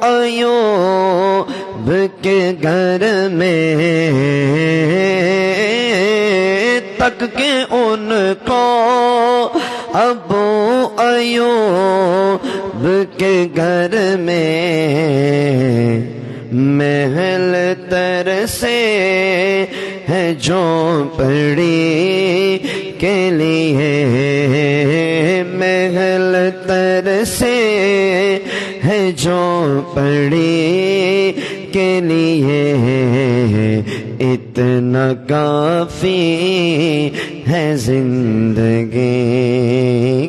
ایوب کے گھر میں تک کہ ان کو ابو ایوب کے گھر میں محل تر سے ہے جھونپڑی کے لیے، محل تر سے ہے جھونپڑی کے لیے، اتنا کافی ہے زندگی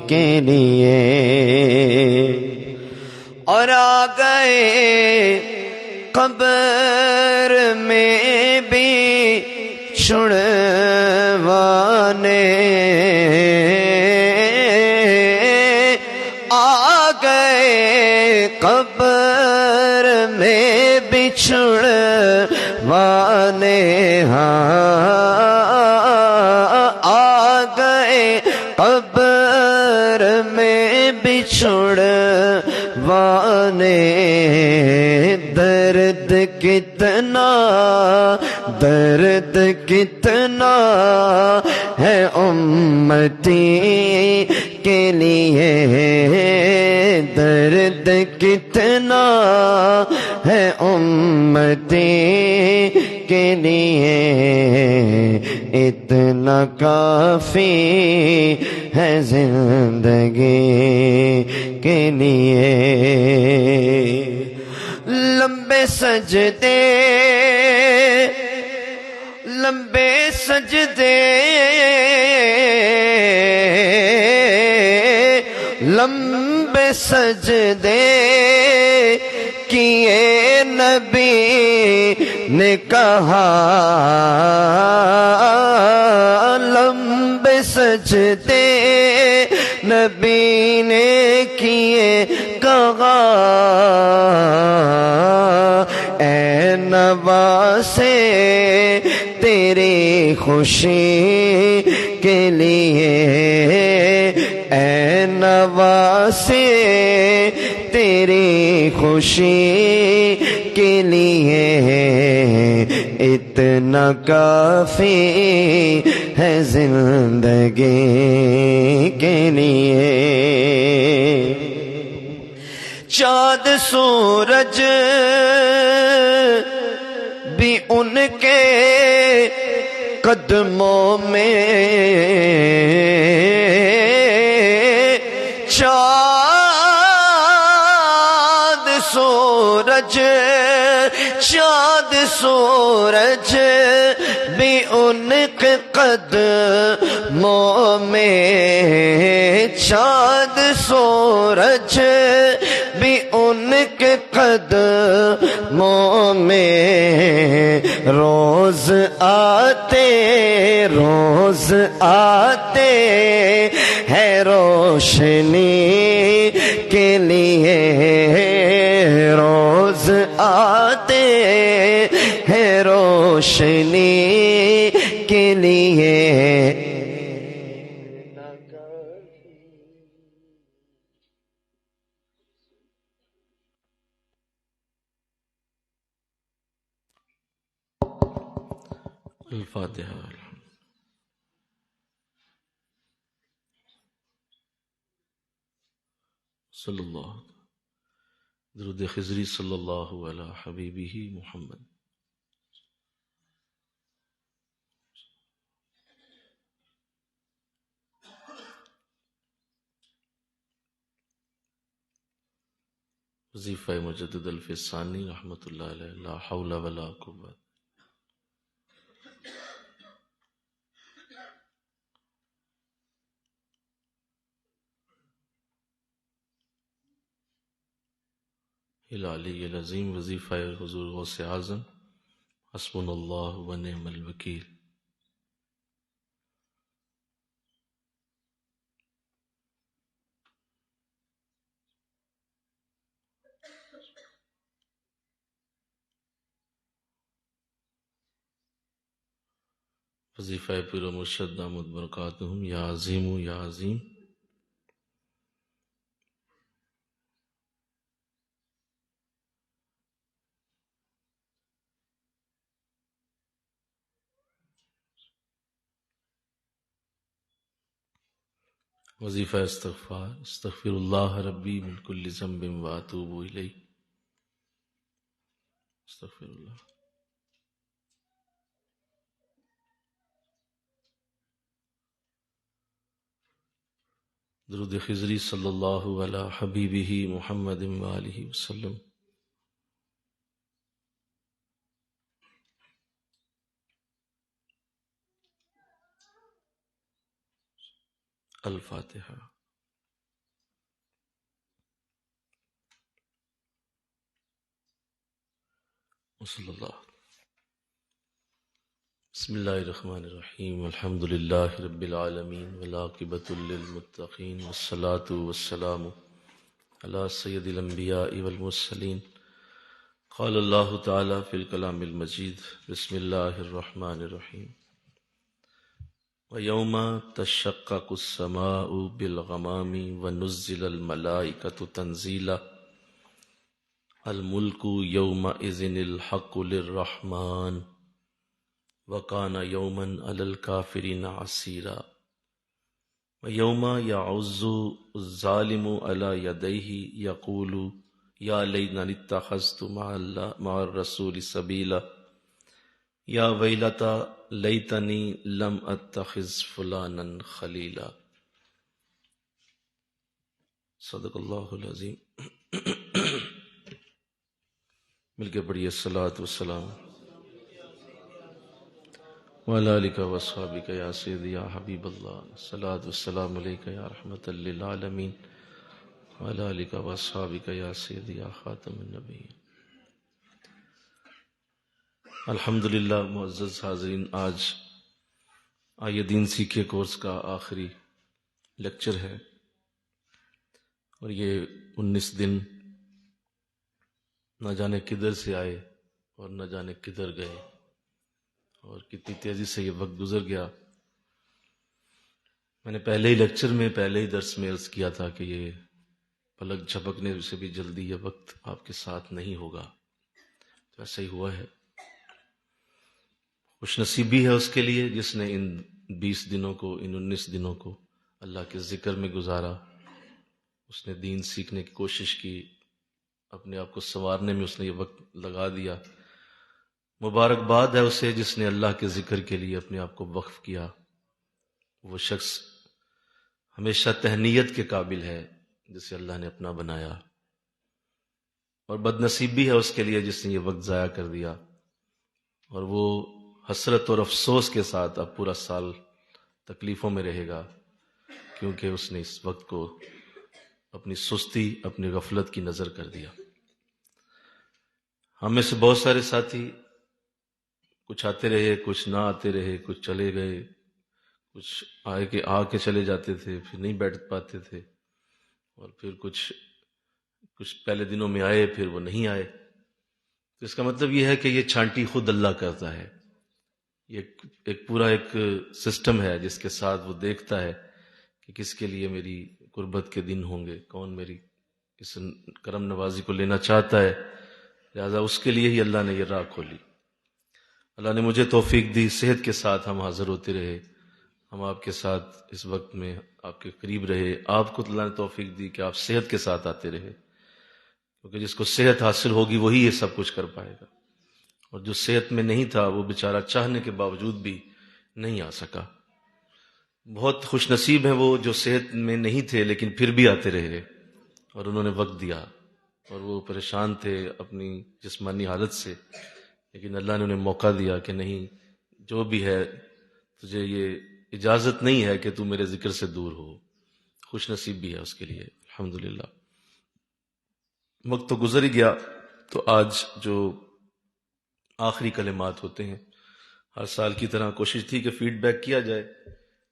کے لیے۔ اور آ گئے قبر میں بھی چھڑوانے، آ گئے قبر میں بھی چھڑوانے، آ گئے قبر میں بھی چھڑوانے، درد کتنا درد کتنا ہے امتی کے لیے، درد کتنا ہے امتی کے لیے، اتنا کافی ہے زندگی کے لیے۔ لمبے سجدے لمبے سجدے لمبے سجدے کیے نبی نے کہا، لمبے سجدے نبی نے کیے کہا، اے نواسے تیری خوشی کے لیے، اے نواسے تیری خوشی کے لیے، اتنا کافی ہے زندگی کے لیے۔ چاند سورج بھی ان کے قدموں میں، چاند سورج بھی ان کے قدموں میں، چاند سورج بھی ان کے قدموں میں، روز آتے ہے روشنی کے لیے، روز آتے ہے روشنی کے لیے، الفاتحہ۔ صلی اللہ درود خضری صلی اللہ علی حبیبہ محمد۔ وظیفہ مجدد الف ثانی رحمۃ اللہ علیہ، لا حول ولا قوت۔ العلی العظیم وظیفہ حضور غوث اعظم، حسبنا اللہ و نعم الوکیل۔ وظیفہ پیر و مرشد دامت برکاتہم، یا عظیم یا عظیم۔ وظیفہ استغفار: استغفر اللہ ربی من کل ذنب واتوب الیہ. استغفر اللہ. درود خضری صلی اللہ علی حبیبہ محمد وآلہ وسلم. الفاتحہ. صلی اللہ. بسم اللہ الرحمن الرحیم. الحمد للہ رب العالمین والعاقبۃ للمتقین والصلاة والسلام علی سید الانبیاء والمرسلین. قال اللہ تعالی فی الکلام المجید. بسم اللہ الرحمن الرحیم. وَيَوْمَ تَشَقَّقُ السَّمَاءُ بِالْغَمَامِ وَنُزِّلَ الْمَلَائِكَةُ تَنزِيلًا. الْمُلْكُ يَوْمَئِذٍ الْحَقُّ لِلرَّحْمَنِ وَكَانَ يَوْمًا عَلَى الْكَافِرِينَ عَسِيرًا. وَيَوْمَ يَعُضُّ الظَّالِمُ عَلَى يَدَيْهِ يَقُولُ يَا لَيْتَنِي اتَّخَذْتُ مَعَ الرَّسُولِ سَبِيلًا یا ویلتا لیتنی لم اتخذ فلانا خلیلا. صدق اللہ العظیم. مل کے پڑھیے الصلاۃ والسلام وعلی آلک واصحابک یا سیدی یا حبیب اللہ. الصلاۃ والسلام علیک یا رحمۃ للعالمین وعلی آلک واصحابک یا سیدی یا خاتم النبیین. الحمدللہ. معزز حاضرین، آج آئیے دین سیکھے کورس کا آخری لیکچر ہے، اور یہ 19 دن نہ جانے کدھر سے آئے اور نہ جانے کدھر گئے، اور کتنی تیزی سے یہ وقت گزر گیا. میں نے پہلے ہی لیکچر میں، پہلے ہی درس میں عرض کیا تھا کہ یہ پلک جھپکنے سے بھی جلدی یہ وقت آپ کے ساتھ نہیں ہوگا. تو ایسا ہی ہوا ہے. خوش نصیبی ہے اس کے لیے جس نے ان 20 دنوں کو، ان 19 دنوں کو اللہ کے ذکر میں گزارا. اس نے دین سیکھنے کی کوشش کی، اپنے آپ کو سنوارنے میں اس نے یہ وقت لگا دیا. مبارکباد ہے اسے جس نے اللہ کے ذکر کے لیے اپنے آپ کو وقف کیا. وہ شخص ہمیشہ تہنیت کے قابل ہے جسے اللہ نے اپنا بنایا، اور بد نصیبی ہے اس کے لیے جس نے یہ وقت ضائع کر دیا، اور وہ حسرت اور افسوس کے ساتھ اب پورا سال تکلیفوں میں رہے گا، کیونکہ اس نے اس وقت کو اپنی سستی، اپنی غفلت کی نظر کر دیا. ہم میں سے بہت سارے ساتھی کچھ آتے رہے، کچھ نہ آتے رہے، کچھ چلے گئے، کچھ آ کے چلے جاتے تھے، پھر نہیں بیٹھ پاتے تھے، اور پھر کچھ پہلے دنوں میں آئے پھر وہ نہیں آئے. تو اس کا مطلب یہ ہے کہ یہ چھانٹی خود اللہ کرتا ہے. یہ ایک پورا ایک سسٹم ہے جس کے ساتھ وہ دیکھتا ہے کہ کس کے لیے میری قربت کے دن ہوں گے، کون میری اس کرم نوازی کو لینا چاہتا ہے. لہذا اس کے لیے ہی اللہ نے یہ راہ کھولی. اللہ نے مجھے توفیق دی، صحت کے ساتھ ہم حاضر ہوتے رہے، ہم آپ کے ساتھ اس وقت میں آپ کے قریب رہے. آپ کو اللہ نے توفیق دی کہ آپ صحت کے ساتھ آتے رہے، کیونکہ جس کو صحت حاصل ہوگی وہی یہ سب کچھ کر پائے گا، اور جو صحت میں نہیں تھا وہ بیچارہ چاہنے کے باوجود بھی نہیں آ سکا. بہت خوش نصیب ہیں وہ جو صحت میں نہیں تھے لیکن پھر بھی آتے رہے، اور انہوں نے وقت دیا، اور وہ پریشان تھے اپنی جسمانی حالت سے، لیکن اللہ نے انہیں موقع دیا کہ نہیں، جو بھی ہے تجھے یہ اجازت نہیں ہے کہ تو میرے ذکر سے دور ہو. خوش نصیب بھی ہے اس کے لیے الحمدللہ. وقت تو گزر ہی گیا. تو آج جو آخری کلمات ہوتے ہیں، ہر سال کی طرح کوشش تھی کہ فیڈ بیک کیا جائے،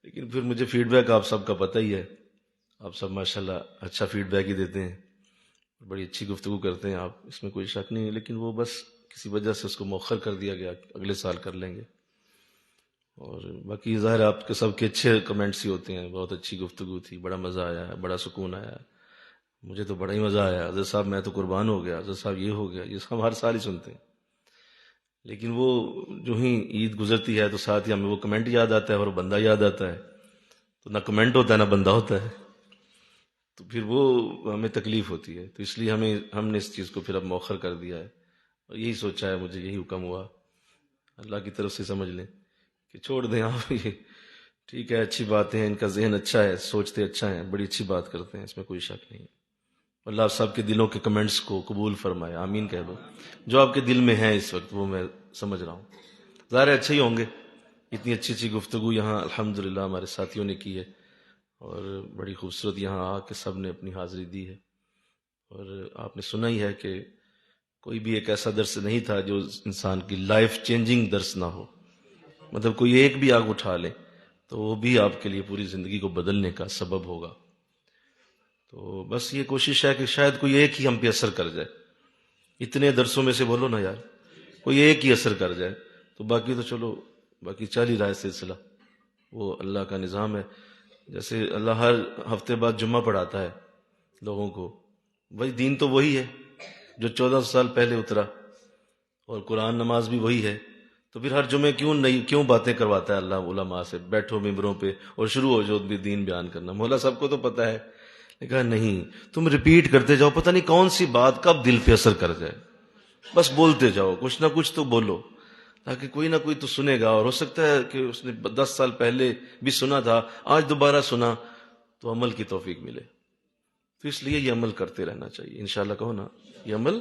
لیکن پھر مجھے فیڈ بیک آپ سب کا پتہ ہی ہے، آپ سب ماشاءاللہ اچھا فیڈ بیک ہی دیتے ہیں، بڑی اچھی گفتگو کرتے ہیں آپ، اس میں کوئی شک نہیں ہے، لیکن وہ بس کسی وجہ سے اس کو مؤخر کر دیا گیا، اگلے سال کر لیں گے. اور باقی ظاہر آپ کے سب کے اچھے کمنٹس ہی ہوتے ہیں. بہت اچھی گفتگو تھی، بڑا مزہ آیا ہے، بڑا سکون آیا ہے، مجھے تو بڑا ہی مزہ آیا. حضرت صاحب میں تو قربان ہو گیا، حضرت صاحب یہ ہو گیا، یہ ہم ہر سال ہی سنتے ہیں، لیکن وہ جو ہی عید گزرتی ہے تو ساتھ ہی ہمیں وہ کمنٹ یاد آتا ہے اور بندہ یاد آتا ہے. تو نہ کمنٹ ہوتا ہے نہ بندہ ہوتا ہے، تو پھر وہ ہمیں تکلیف ہوتی ہے. تو اس لیے ہم نے اس چیز کو پھر اب مؤخر کر دیا ہے، اور یہی سوچا ہے، مجھے یہی حکم ہوا اللہ کی طرف سے، سمجھ لیں کہ چھوڑ دیں آپ. یہ ٹھیک ہے، اچھی باتیں ہیں، ان کا ذہن اچھا ہے، سوچتے اچھا ہیں، بڑی اچھی بات کرتے ہیں، اس میں کوئی شک نہیں. اللہ آپ سب کے دلوں کے کمنٹس کو قبول فرمائے، آمین کہہ دو. جو آپ کے دل میں ہیں اس وقت وہ میں سمجھ رہا ہوں، ظاہر ہے اچھے ہی ہوں گے. اتنی اچھی اچھی گفتگو یہاں الحمدللہ ہمارے ساتھیوں نے کی ہے، اور بڑی خوبصورت یہاں آ کے سب نے اپنی حاضری دی ہے. اور آپ نے سنا ہی ہے کہ کوئی بھی ایک ایسا درس نہیں تھا جو انسان کی لائف چینجنگ درس نہ ہو. مطلب کوئی ایک بھی آگ اٹھا لے تو وہ بھی آپ کے لیے پوری زندگی کو بدلنے کا سبب ہوگا. تو بس یہ کوشش ہے کہ شاید کوئی ایک ہی ہم پہ اثر کر جائے. اتنے درسوں میں سے بولو نا یار، کوئی ایک ہی اثر کر جائے، تو باقی تو چلو، باقی چل ہی رہا ہے سلسلہ. وہ اللہ کا نظام ہے. جیسے اللہ ہر ہفتے بعد جمعہ پڑھاتا ہے لوگوں کو، وہی دین تو وہی ہے جو 1400 سال پہلے اترا، اور قرآن نماز بھی وہی ہے. تو پھر ہر جمعے کیوں باتیں کرواتا ہے اللہ علماء سے، بیٹھو ممبروں پہ اور شروع ہو جو بھی دین بیان کرنا. مولا سب کو تو پتہ ہے، کہا نہیں، تم ریپیٹ کرتے جاؤ، پتہ نہیں کون سی بات کب دل پہ اثر کر جائے. بس بولتے جاؤ، کچھ نہ کچھ تو بولو، تاکہ کوئی نہ کوئی تو سنے گا. اور ہو سکتا ہے کہ اس نے 10 سال پہلے بھی سنا تھا، آج دوبارہ سنا تو عمل کی توفیق ملے. تو اس لیے یہ عمل کرتے رہنا چاہیے. انشاءاللہ کہو نا، یہ عمل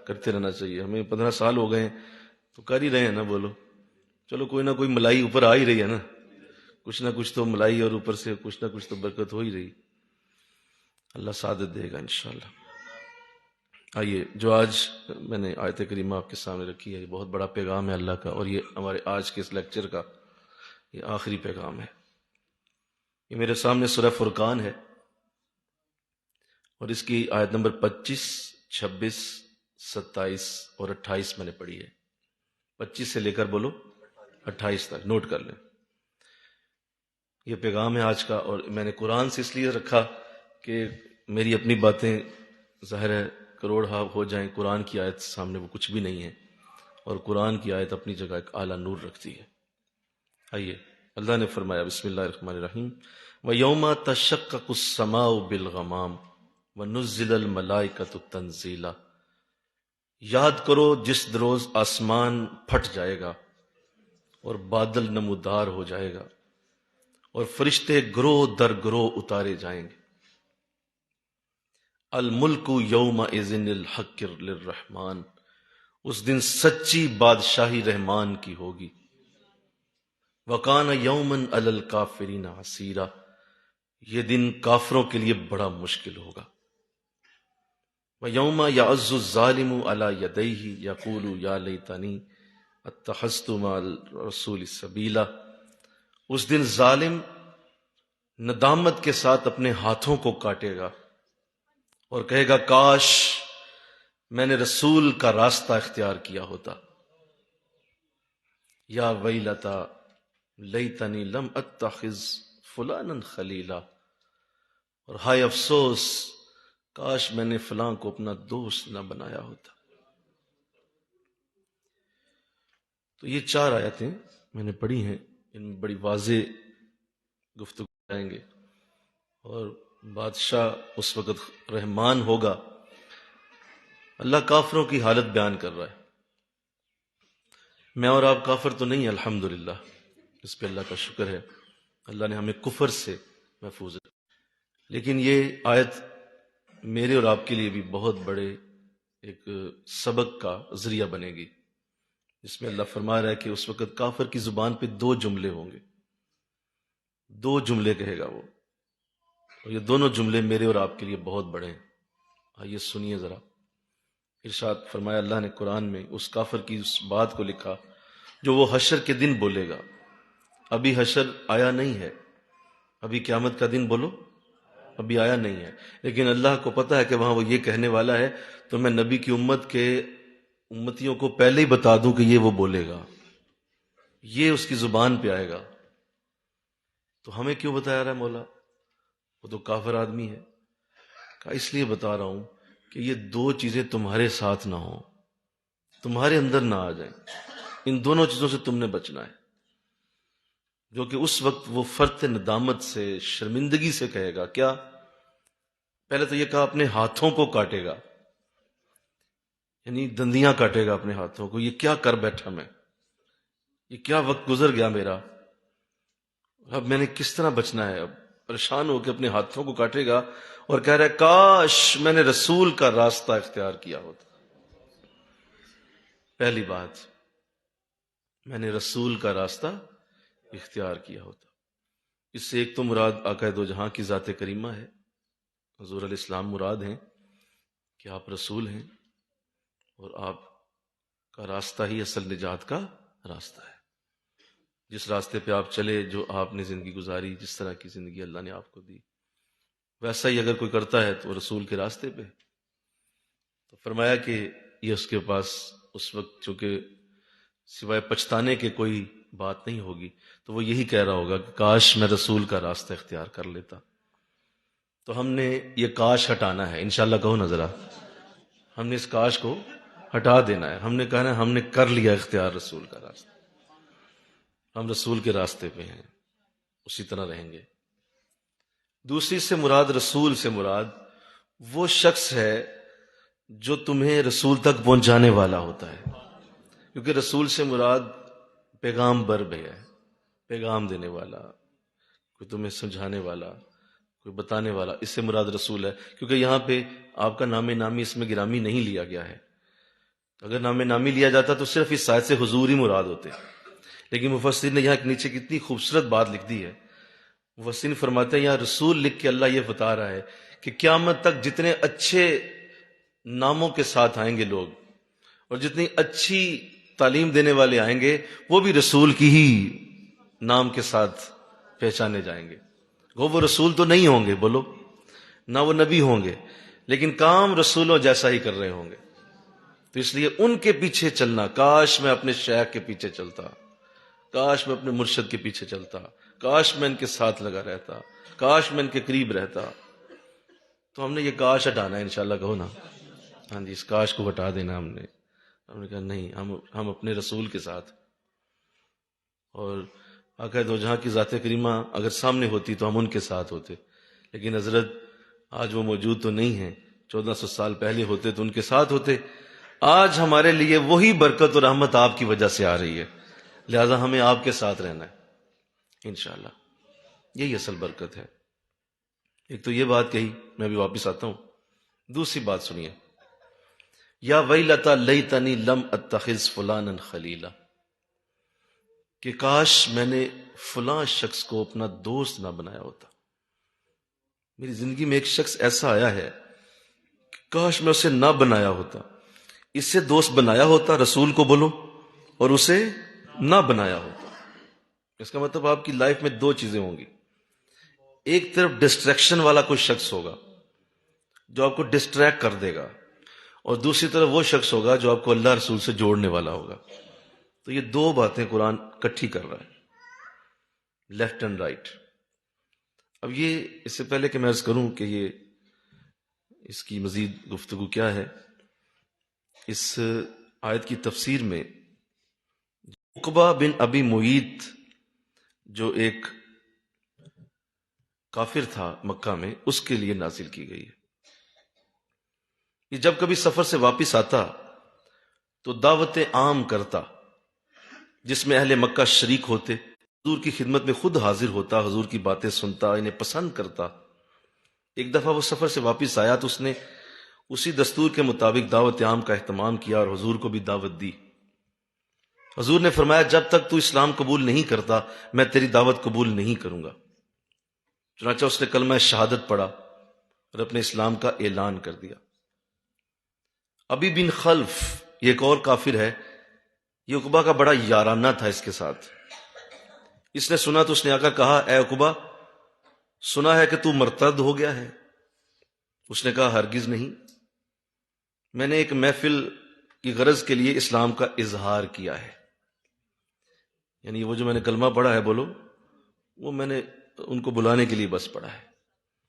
کرتے رہنا چاہیے. ہمیں 15 سال ہو گئے ہیں تو کر ہی رہے ہیں نا. بولو چلو، کوئی نہ کوئی ملائی اوپر آ ہی رہی ہے نا، کچھ نہ کچھ تو ملائی، اور اوپر سے کچھ نہ کچھ تو برکت ہو ہی رہی. اللہ سعادت دے گا انشاءاللہ. آئیے، جو آج میں نے آیت کریمہ آپ کے سامنے رکھی ہے، یہ بہت بڑا پیغام ہے اللہ کا، اور یہ ہمارے آج کے اس لیکچر کا یہ آخری پیغام ہے. یہ میرے سامنے سورہ فرقان ہے، اور اس کی آیت نمبر 25، 26، 27 اور 28 میں نے پڑھی ہے. 25 سے لے کر بولو 28 تک، نوٹ کر لیں. یہ پیغام ہے آج کا. اور میں نے قرآن سے اس لیے رکھا کہ میری اپنی باتیں ظاہر ہے کروڑ ہو جائیں، قرآن کی آیت سامنے وہ کچھ بھی نہیں ہے، اور قرآن کی آیت اپنی جگہ ایک اعلیٰ نور رکھتی ہے. آئیے، اللہ نے فرمایا، بسم اللہ الرحمن الرحیم، وَيَوْمَ تَشَقَّقُ السَّمَاءُ بِالْغَمَامِ وَنُزِّلَ الْمَلَائِكَةُ تَنزِيلًا. یاد کرو جس روز آسمان پھٹ جائے گا اور بادل نمودار ہو جائے گا، اور فرشتے گروہ در گروہ اتارے جائیں گے. الملک یومئذ الحق للرحمن، اس دن سچی بادشاہی رحمان کی ہوگی. وکان یومن علی الکافرین عسیرا، یہ دن کافروں کے لیے بڑا مشکل ہوگا. ویوم یعز الظالم علی یدیہ یقول یا لیتنی اتخذت مع الرسول سبیلا، اس دن ظالم ندامت کے ساتھ اپنے ہاتھوں کو کاٹے گا اور کہے گا کاش میں نے رسول کا راستہ اختیار کیا ہوتا. یا ویلتا لیتنی لم اتخذ فلانا خلیلا، اور ہائے افسوس، کاش میں نے فلاں کو اپنا دوست نہ بنایا ہوتا. تو یہ 4 آیتیں میں نے پڑھی ہیں، ان میں بڑی واضح گفتگو کریں گے. اور بادشاہ اس وقت رحمان ہوگا. اللہ کافروں کی حالت بیان کر رہا ہے. میں اور آپ کافر تو نہیں، الحمدللہ، اس پہ اللہ کا شکر ہے، اللہ نے ہمیں کفر سے محفوظ رکھا. لیکن یہ آیت میرے اور آپ کے لیے بھی بہت بڑے ایک سبق کا ذریعہ بنے گی، جس میں اللہ فرما رہا ہے کہ اس وقت کافر کی زبان پہ 2 جملے ہوں گے، 2 جملے کہے گا وہ، اور یہ دونوں جملے میرے اور آپ کے لیے بہت بڑے ہیں. آئیے سنیے ذرا. ارشاد فرمایا اللہ نے قرآن میں، اس کافر کی اس بات کو لکھا جو وہ حشر کے دن بولے گا. ابھی حشر آیا نہیں ہے، ابھی قیامت کا دن بولو ابھی آیا نہیں ہے، لیکن اللہ کو پتا ہے کہ وہاں وہ یہ کہنے والا ہے، تو میں نبی کی امتیوں کو پہلے ہی بتا دوں کہ یہ وہ بولے گا، یہ اس کی زبان پہ آئے گا. تو ہمیں کیوں بتایا رہا ہے مولا؟ وہ تو کافر آدمی ہے. کہا اس لیے بتا رہا ہوں کہ یہ 2 چیزیں تمہارے ساتھ نہ ہوں، تمہارے اندر نہ آ جائیں. ان دونوں چیزوں سے تم نے بچنا ہے. جو کہ اس وقت وہ فرط ندامت سے، شرمندگی سے کہے گا. کیا؟ پہلے تو یہ کہا اپنے ہاتھوں کو کاٹے گا، یعنی دندیاں کاٹے گا اپنے ہاتھوں کو. یہ کیا کر بیٹھا میں، یہ کیا وقت گزر گیا میرا، اب میں نے کس طرح بچنا ہے. اب پریشان ہو کے اپنے ہاتھوں کو کاٹے گا اور کہہ رہا ہے کاش میں نے رسول کا راستہ اختیار کیا ہوتا. پہلی بات، میں نے رسول کا راستہ اختیار کیا ہوتا. اس سے ایک تو مراد آقا دو جہاں کی ذات کریمہ ہے، حضور علیہ السلام مراد ہیں کہ آپ رسول ہیں اور آپ کا راستہ ہی اصل نجات کا راستہ ہے. جس راستے پہ آپ چلے، جو آپ نے زندگی گزاری، جس طرح کی زندگی اللہ نے آپ کو دی، ویسا ہی اگر کوئی کرتا ہے تو رسول کے راستے پہ. تو فرمایا کہ یہ اس کے پاس اس وقت چونکہ سوائے پچھتانے کے کوئی بات نہیں ہوگی، تو وہ یہی کہہ رہا ہوگا کہ کاش میں رسول کا راستہ اختیار کر لیتا. تو ہم نے یہ کاش ہٹانا ہے، انشاءاللہ کہو نا ذرا، ہم نے اس کاش کو ہٹا دینا ہے. ہم نے کہنا ہے ہم نے کر لیا اختیار رسول کا راستہ، ہم رسول کے راستے پہ ہیں، اسی طرح رہیں گے. دوسری سے مراد، رسول سے مراد وہ شخص ہے جو تمہیں رسول تک پہنچانے والا ہوتا ہے، کیونکہ رسول سے مراد پیغام بر بھی ہے، پیغام دینے والا، کوئی تمہیں سمجھانے والا، کوئی بتانے والا، اس سے مراد رسول ہے. کیونکہ یہاں پہ آپ کا نام نامی اس میں گرامی نہیں لیا گیا ہے. اگر نام نامی لیا جاتا تو صرف اس آیت سے حضور ہی مراد ہوتے. لیکن مفسرین نے یہاں نیچے کتنی خوبصورت بات لکھ دی ہے. مفسرین فرماتے ہیں یہاں رسول لکھ کے اللہ یہ بتا رہا ہے کہ قیامت تک جتنے اچھے ناموں کے ساتھ آئیں گے لوگ، اور جتنی اچھی تعلیم دینے والے آئیں گے، وہ بھی رسول کی ہی نام کے ساتھ پہچانے جائیں گے. وہ رسول تو نہیں ہوں گے، بولو، نہ وہ نبی ہوں گے، لیکن کام رسولوں جیسا ہی کر رہے ہوں گے. تو اس لیے ان کے پیچھے چلنا، کاش میں اپنے شیخ کے پیچھے چلتا، کاش میں اپنے مرشد کے پیچھے چلتا، کاش میں ان کے ساتھ لگا رہتا، کاش میں ان کے قریب رہتا. تو ہم نے یہ کاش ہٹانا ہے، انشاءاللہ کہو نا. ہاں جی، اس کاش کو ہٹا دینا. ہم نے کہا نہیں، ہم اپنے رسول کے ساتھ. اور آقا دو جہاں کی ذات کریمہ اگر سامنے ہوتی تو ہم ان کے ساتھ ہوتے، لیکن حضرت آج وہ موجود تو نہیں ہیں. 1400 سال پہلے ہوتے تو ان کے ساتھ ہوتے. آج ہمارے لیے وہی برکت اور رحمت آپ کی وجہ سے آ رہی ہے، لہذا ہمیں آپ کے ساتھ رہنا ہے انشاءاللہ. یہی اصل برکت ہے. ایک تو یہ بات کہی، میں بھی واپس آتا ہوں. دوسری بات سنیے، یا ویلتا لیتنی لم اتخذ فلانا خلیلا، کہ کاش میں نے فلاں شخص کو اپنا دوست نہ بنایا ہوتا. میری زندگی میں ایک شخص ایسا آیا ہے کہ کاش میں اسے نہ بنایا ہوتا. اس سے دوست بنایا ہوتا، رسول کو بولو، اور اسے نہ بنایا ہوتا. اس کا مطلب آپ کی لائف میں دو چیزیں ہوں گی. ایک طرف ڈسٹریکشن والا کوئی شخص ہوگا جو آپ کو ڈسٹریکٹ کر دے گا، اور دوسری طرف وہ شخص ہوگا جو آپ کو اللہ رسول سے جوڑنے والا ہوگا. تو یہ دو باتیں قرآن کٹھی کر رہا ہے، لیفٹ اینڈ رائٹ. اب یہ اس سے پہلے کہ میں عرض کروں کہ یہ اس کی مزید گفتگو کیا ہے، اس آیت کی تفسیر میں عقبہ بن ابی معیط جو ایک کافر تھا مکہ میں، اس کے لیے نازل کی گئی ہے. یہ جب کبھی سفر سے واپس آتا تو دعوت عام کرتا جس میں اہل مکہ شریک ہوتے، حضور کی خدمت میں خود حاضر ہوتا، حضور کی باتیں سنتا، انہیں پسند کرتا. ایک دفعہ وہ سفر سے واپس آیا تو اس نے اسی دستور کے مطابق دعوت عام کا اہتمام کیا اور حضور کو بھی دعوت دی. حضور نے فرمایا جب تک تو اسلام قبول نہیں کرتا میں تیری دعوت قبول نہیں کروں گا. چنانچہ اس نے کلمہ شہادت پڑھا اور اپنے اسلام کا اعلان کر دیا. ابی بن خلف یہ ایک اور کافر ہے، یہ عقبہ کا بڑا یارانہ تھا اس کے ساتھ. اس نے سنا تو اس نے آ کر کہا اے عقبہ، سنا ہے کہ تو مرتد ہو گیا ہے. اس نے کہا ہرگز نہیں، میں نے ایک محفل کی غرض کے لیے اسلام کا اظہار کیا ہے. یعنی وہ جو میں نے کلمہ پڑھا ہے، بولو، وہ میں نے ان کو بلانے کے لیے بس پڑھا ہے.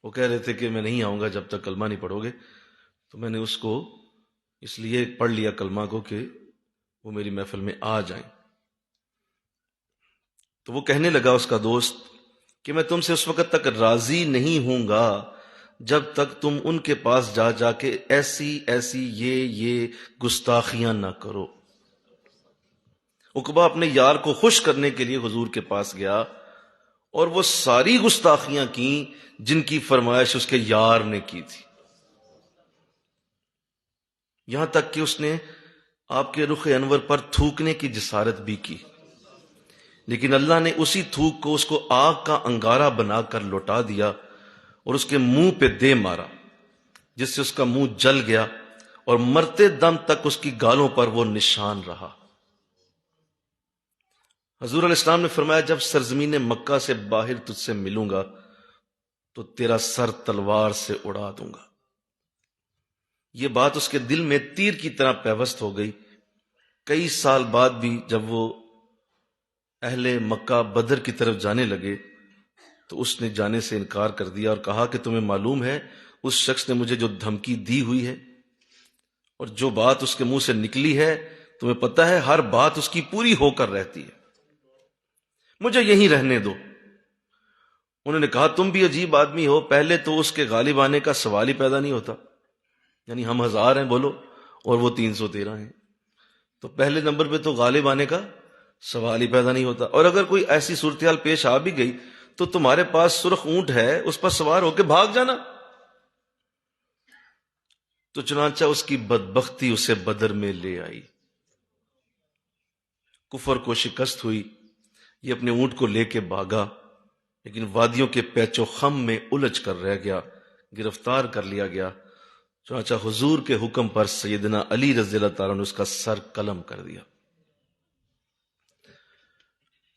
وہ کہہ رہے تھے کہ میں نہیں آؤں گا جب تک کلمہ نہیں پڑھو گے، تو میں نے اس کو اس لیے پڑھ لیا کلمہ کو کہ وہ میری محفل میں آ جائیں. تو وہ کہنے لگا اس کا دوست کہ میں تم سے اس وقت تک راضی نہیں ہوں گا جب تک تم ان کے پاس جا جا کے ایسی ایسی یہ گستاخیاں نہ کرو۔ عقبہ اپنے یار کو خوش کرنے کے لیے حضور کے پاس گیا اور وہ ساری گستاخیاں کی جن کی فرمائش اس کے یار نے کی تھی، یہاں تک کہ اس نے آپ کے رخ انور پر تھوکنے کی جسارت بھی کی، لیکن اللہ نے اسی تھوک کو اس کو آگ کا انگارہ بنا کر لوٹا دیا اور اس کے منہ پہ دے مارا، جس سے اس کا منہ جل گیا اور مرتے دم تک اس کی گالوں پر وہ نشان رہا۔ حضور علیہ السلام نے فرمایا جب سرزمین مکہ سے باہر تجھ سے ملوں گا تو تیرا سر تلوار سے اڑا دوں گا۔ یہ بات اس کے دل میں تیر کی طرح پیوست ہو گئی۔ کئی سال بعد بھی جب وہ اہل مکہ بدر کی طرف جانے لگے تو اس نے جانے سے انکار کر دیا اور کہا کہ تمہیں معلوم ہے اس شخص نے مجھے جو دھمکی دی ہوئی ہے اور جو بات اس کے منہ سے نکلی ہے، تمہیں پتہ ہے ہر بات اس کی پوری ہو کر رہتی ہے، مجھے یہیں رہنے دو۔ انہوں نے کہا تم بھی عجیب آدمی ہو، پہلے تو اس کے غالب آنے کا سوال ہی پیدا نہیں ہوتا، یعنی ہم 1000 ہیں بولو اور وہ 313 ہیں، تو پہلے نمبر پہ تو غالب آنے کا سوال ہی پیدا نہیں ہوتا، اور اگر کوئی ایسی صورتحال پیش آ بھی گئی تو تمہارے پاس سرخ اونٹ ہے، اس پر سوار ہو کے بھاگ جانا۔ تو چنانچہ اس کی بدبختی اسے بدر میں لے آئی، کفر کو شکست ہوئی، یہ اپنے اونٹ کو لے کے بھاگا، لیکن وادیوں کے پیچ و خم میں الجھ کر رہ گیا، گرفتار کر لیا گیا۔ چنانچہ حضور کے حکم پر سیدنا علی رضی اللہ تعالیٰ نے اس کا سر قلم کر دیا۔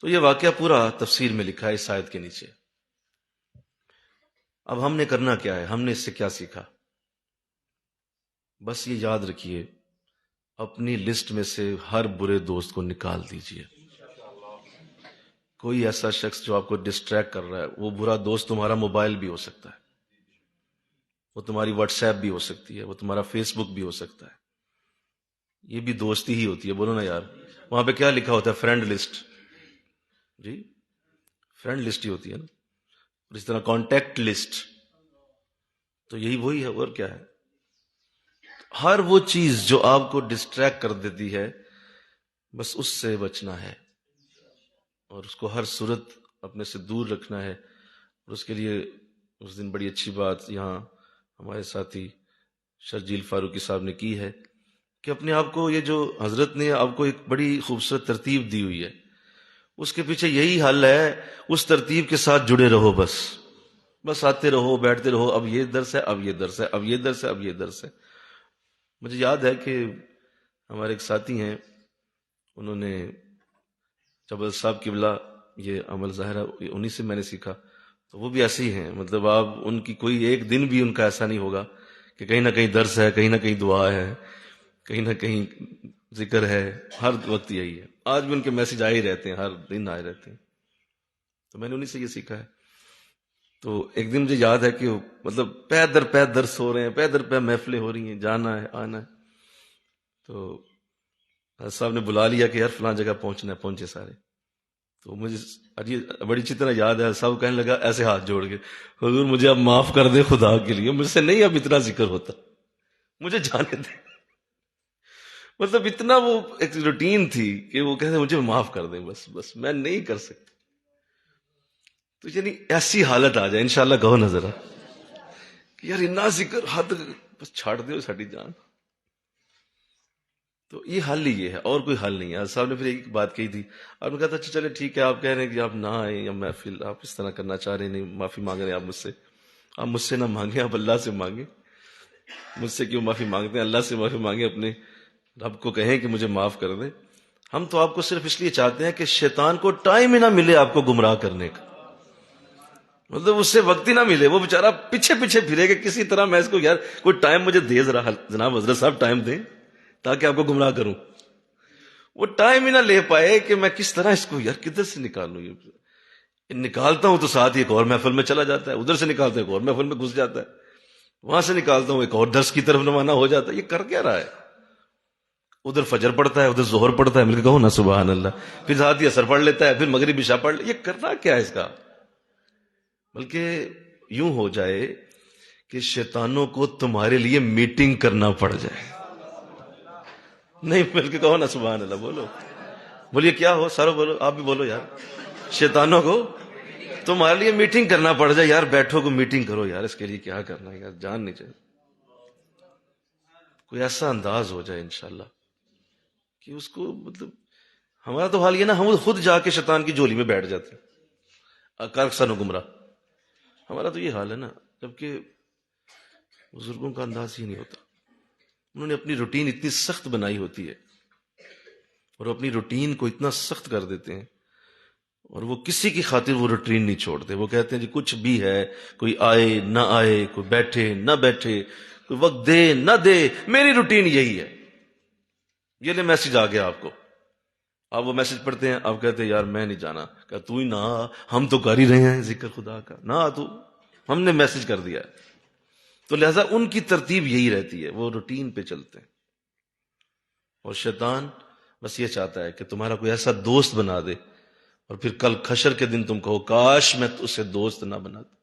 تو یہ واقعہ پورا تفسیر میں لکھا ہے اس آیت کے نیچے۔ اب ہم نے کرنا کیا ہے، ہم نے اس سے کیا سیکھا؟ بس یہ یاد رکھیے، اپنی لسٹ میں سے ہر برے دوست کو نکال دیجئے۔ کوئی ایسا شخص جو آپ کو ڈسٹریکٹ کر رہا ہے، وہ برا دوست تمہارا موبائل بھی ہو سکتا ہے، وہ تمہاری واٹس ایپ بھی ہو سکتی ہے، وہ تمہارا فیس بک بھی ہو سکتا ہے، یہ بھی دوستی ہی ہوتی ہے، بولو نا یار۔ وہاں پہ کیا لکھا ہوتا ہے؟ فرینڈ لسٹ، جی فرینڈ لسٹ ہی ہوتی ہے نا، اور اس طرح کانٹیکٹ لسٹ، تو یہی وہی ہے، اور کیا ہے؟ ہر وہ چیز جو آپ کو ڈسٹریکٹ کر دیتی ہے، بس اس سے بچنا ہے اور اس کو ہر صورت اپنے سے دور رکھنا ہے۔ اور اس کے لیے اس دن بڑی اچھی بات یہاں ہمارے ساتھی شرجیل فاروقی صاحب نے کی ہے کہ اپنے آپ کو، یہ جو حضرت نے آپ کو ایک بڑی خوبصورت ترتیب دی ہوئی ہے، اس کے پیچھے یہی حل ہے، اس ترتیب کے ساتھ جڑے رہو، بس آتے رہو، بیٹھتے رہو، اب یہ درس ہے، اب یہ درس ہے، اب یہ درس ہے، اب یہ درس ہے۔ مجھے یاد ہے کہ ہمارے ایک ساتھی ہیں، انہوں نے جبل صاحب قبلہ یہ عمل ظاہرہ انہی سے میں نے سیکھا، تو وہ بھی ایسے ہی ہیں، مطلب آپ ان کی کوئی ایک دن بھی ان کا ایسا نہیں ہوگا کہ کہیں نہ کہیں درس ہے، کہیں نہ کہیں دعا ہے، کہیں نہ کہیں ذکر ہے، ہر وقت یہی ہے۔ آج بھی ان کے میسج آئے ہی رہتے ہیں، ہر دن آئے رہتے ہیں، تو میں نے انہی سے یہ سیکھا ہے۔ تو ایک دن مجھے یاد ہے کہ مطلب پے در پے درس ہو رہے ہیں، پے در پے محفلیں ہو رہی ہیں، جانا ہے آنا ہے، تو حضرت صاحب نے بلا لیا کہ یار فلاں جگہ پہنچنا ہے، پہنچے سارے۔ تو مجھے بڑی اچھی طرح یاد ہے، سب کہنے لگا ایسے ہاتھ جوڑ کے، حضور مجھے اب معاف کر دے خدا کے لیے، مجھ سے نہیں اب اتنا ذکر ہوتا، مجھے جانے دے۔ مطلب اتنا وہ ایک روٹین تھی کہ وہ کہتے مجھے معاف کر دیں، بس میں نہیں کر سکتا۔ تو یعنی ایسی حالت آ جائے انشاءاللہ، کہو نا ذرا کہ یار اتنا ذکر حد، بس چھاڑ دیو ساڈی جان۔ تو یہ حل ہی یہ ہے، اور کوئی حل نہیں ہے۔ صاحب نے پھر ایک بات کہی تھی، آپ نے کہا تھا اچھا چلے ٹھیک ہے، آپ کہہ رہے ہیں کہ آپ نہ آئیں یا محفل آپ اس طرح کرنا چاہ رہے ہیں، نہیں معافی مانگ رہے ہیں آپ مجھ سے نہ مانگیں، آپ اللہ سے مانگیں۔ مجھ سے کیوں معافی مانگتے ہیں؟ اللہ سے معافی مانگیں، اپنے رب کو کہیں کہ مجھے معاف کر دیں۔ ہم تو آپ کو صرف اس لیے چاہتے ہیں کہ شیطان کو ٹائم ہی نہ ملے آپ کو گمراہ کرنے کا، مطلب اس سے وقت ہی نہ ملے، وہ بیچارہ پیچھے پیچھے پھرے کہ کسی طرح میں اس کو، یار کوئی ٹائم مجھے دے ذرا، جناب حضرت صاحب ٹائم دیں تاکہ آپ کو گمراہ کروں۔ وہ ٹائم ہی نہ لے پائے کہ میں کس طرح اس کو، یار کدھر سے نکالوں، یہ نکالتا ہوں تو ساتھ ہی ایک اور محفل میں چلا جاتا ہے، ادھر سے نکالتا ہے ایک اور محفل میں گھس جاتا ہے، وہاں سے نکالتا ہوں ایک اور درس کی طرف روانہ ہو جاتا ہے۔ یہ کر کیا رہا ہے؟ ادھر فجر پڑھتا ہے ادھر ظہر پڑھتا ہے، مل کے کہو نا سبحان اللہ، پھر ساتھ ہی عصر پڑھ لیتا ہے، پھر مغرب عشاء پڑھ یہ کرنا کیا ہے اس کا؟ بلکہ یوں ہو جائے کہ شیطانوں کو تمہارے لیے میٹنگ کرنا پڑ جائے. نہیں مل کے کہو نا سبحان اللہ، بولو بولیے کیا ہو سارو، بولو آپ بھی بولو یار. شیطانوں کو تمہارے لیے میٹنگ کرنا پڑ جائے، یار بیٹھو کو میٹنگ کرو یار، اس کے لیے کیا کرنا ہے یار، جان نہیں چاہیے. کوئی ایسا انداز ہو جائے انشاءاللہ کہ اس کو مطلب ہمارا تو حال یہ نا، ہم خود جا کے شیطان کی جولی میں بیٹھ جاتے ہیں، کارکسانو گمراہ. ہمارا تو یہ حال ہے نا، جبکہ بزرگوں کا انداز ہی نہیں ہوتا. انہوں نے اپنی روٹین اتنی سخت بنائی ہوتی ہے اور اپنی روٹین کو اتنا سخت کر دیتے ہیں، اور وہ کسی کی خاطر وہ روٹین نہیں چھوڑتے. وہ کہتے ہیں جی کچھ بھی ہے، کوئی آئے نہ آئے، کوئی بیٹھے نہ بیٹھے، کوئی وقت دے نہ دے، میری روٹین یہی ہے. یہ لے میسج آ گیا آپ کو، آپ وہ میسج پڑھتے ہیں، آپ کہتے ہیں یار میں نہیں جانا. کہ تو ہی نہ آ، ہم تو کر ہی رہے ہیں ذکر خدا کا، نہ آ تو، ہم نے میسج کر دیا ہے. تو لہذا ان کی ترتیب یہی رہتی ہے، وہ روٹین پہ چلتے ہیں. اور شیطان بس یہ چاہتا ہے کہ تمہارا کوئی ایسا دوست بنا دے، اور پھر کل حشر کے دن تم کہو کاش میں اسے دوست نہ بناتا،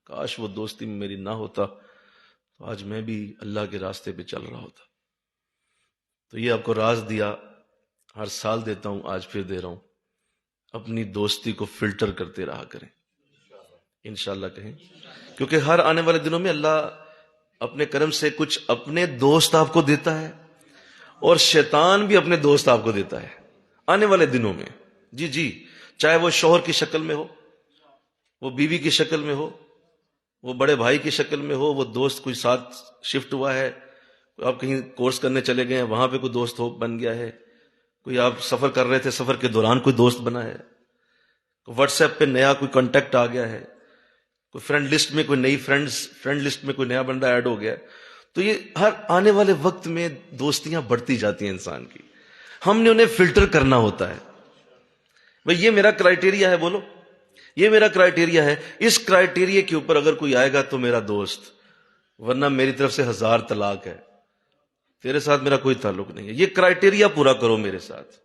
کاش وہ دوستی میں میری نہ ہوتا، تو آج میں بھی اللہ کے راستے پہ چل رہا ہوتا. تو یہ آپ کو راز دیا، ہر سال دیتا ہوں، آج پھر دے رہا ہوں. اپنی دوستی کو فلٹر کرتے رہا کریں، انشاءاللہ کہیں، کیونکہ ہر آنے والے دنوں میں اللہ اپنے کرم سے کچھ اپنے دوست آپ کو دیتا ہے، اور شیطان بھی اپنے دوست آپ کو دیتا ہے آنے والے دنوں میں. جی جی، چاہے وہ شوہر کی شکل میں ہو، وہ بیوی کی شکل میں ہو، وہ بڑے بھائی کی شکل میں ہو، وہ دوست کوئی ساتھ شفٹ ہوا ہے، آپ کہیں کورس کرنے چلے گئے ہیں وہاں پہ کوئی دوست ہو بن گیا ہے، کوئی آپ سفر کر رہے تھے سفر کے دوران کوئی دوست بنا ہے، واٹس ایپ پہ نیا کوئی کانٹیکٹ آ گیا ہے، کوئی فرینڈ لسٹ میں کوئی نئی فرینڈ لسٹ میں کوئی نیا بندہ ایڈ ہو گیا. تو یہ ہر آنے والے وقت میں دوستیاں بڑھتی جاتی ہیں انسان کی، ہم نے انہیں فلٹر کرنا ہوتا ہے. بھئی یہ میرا کرائیٹیریا ہے، بولو یہ میرا کرائیٹیریا ہے، اس کرائیٹیریا کے اوپر اگر کوئی آئے گا تو میرا دوست، ورنہ میری طرف سے 1000 طلاق ہے، تیرے ساتھ میرا کوئی تعلق نہیں ہے. یہ کرائیٹیریا پورا کرو میرے ساتھ.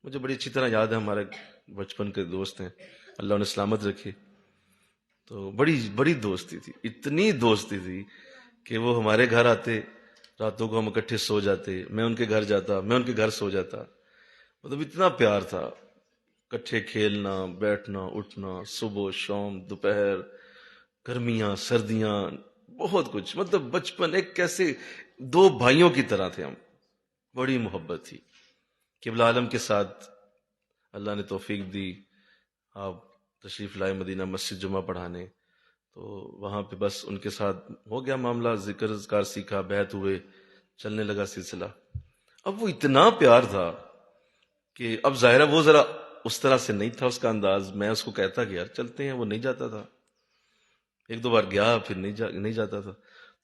مجھے بڑی اچھی طرح یاد ہے، ہمارے بچپن کے دوست ہیں، اللہ انہیں سلامت رکھے. تو بڑی بڑی دوستی تھی، اتنی دوستی تھی کہ وہ ہمارے گھر آتے، راتوں کو ہم اکٹھے سو جاتے، میں ان کے گھر جاتا، میں ان کے گھر سو جاتا. مطلب اتنا پیار تھا، اکٹھے کھیلنا، بیٹھنا، اٹھنا، صبح شام دوپہر، گرمیاں سردیاں، بہت کچھ. مطلب بچپن ایک کیسے دو بھائیوں کی طرح تھے ہم، بڑی محبت تھی. قبلہ عالم کے ساتھ اللہ نے توفیق دی، آپ تشریف لائے مدینہ مسجد جمعہ پڑھانے، تو وہاں پہ بس ان کے ساتھ ہو گیا معاملہ، ذکر اذکار سیکھا، بیعت ہوئے، چلنے لگا سلسلہ. اب وہ اتنا پیار تھا کہ اب ظاہرہ وہ ذرا اس طرح سے نہیں تھا اس کا انداز. میں اس کو کہتا کہ یار چلتے ہیں، وہ نہیں جاتا تھا. ایک دو بار گیا پھر نہیں جاتا تھا.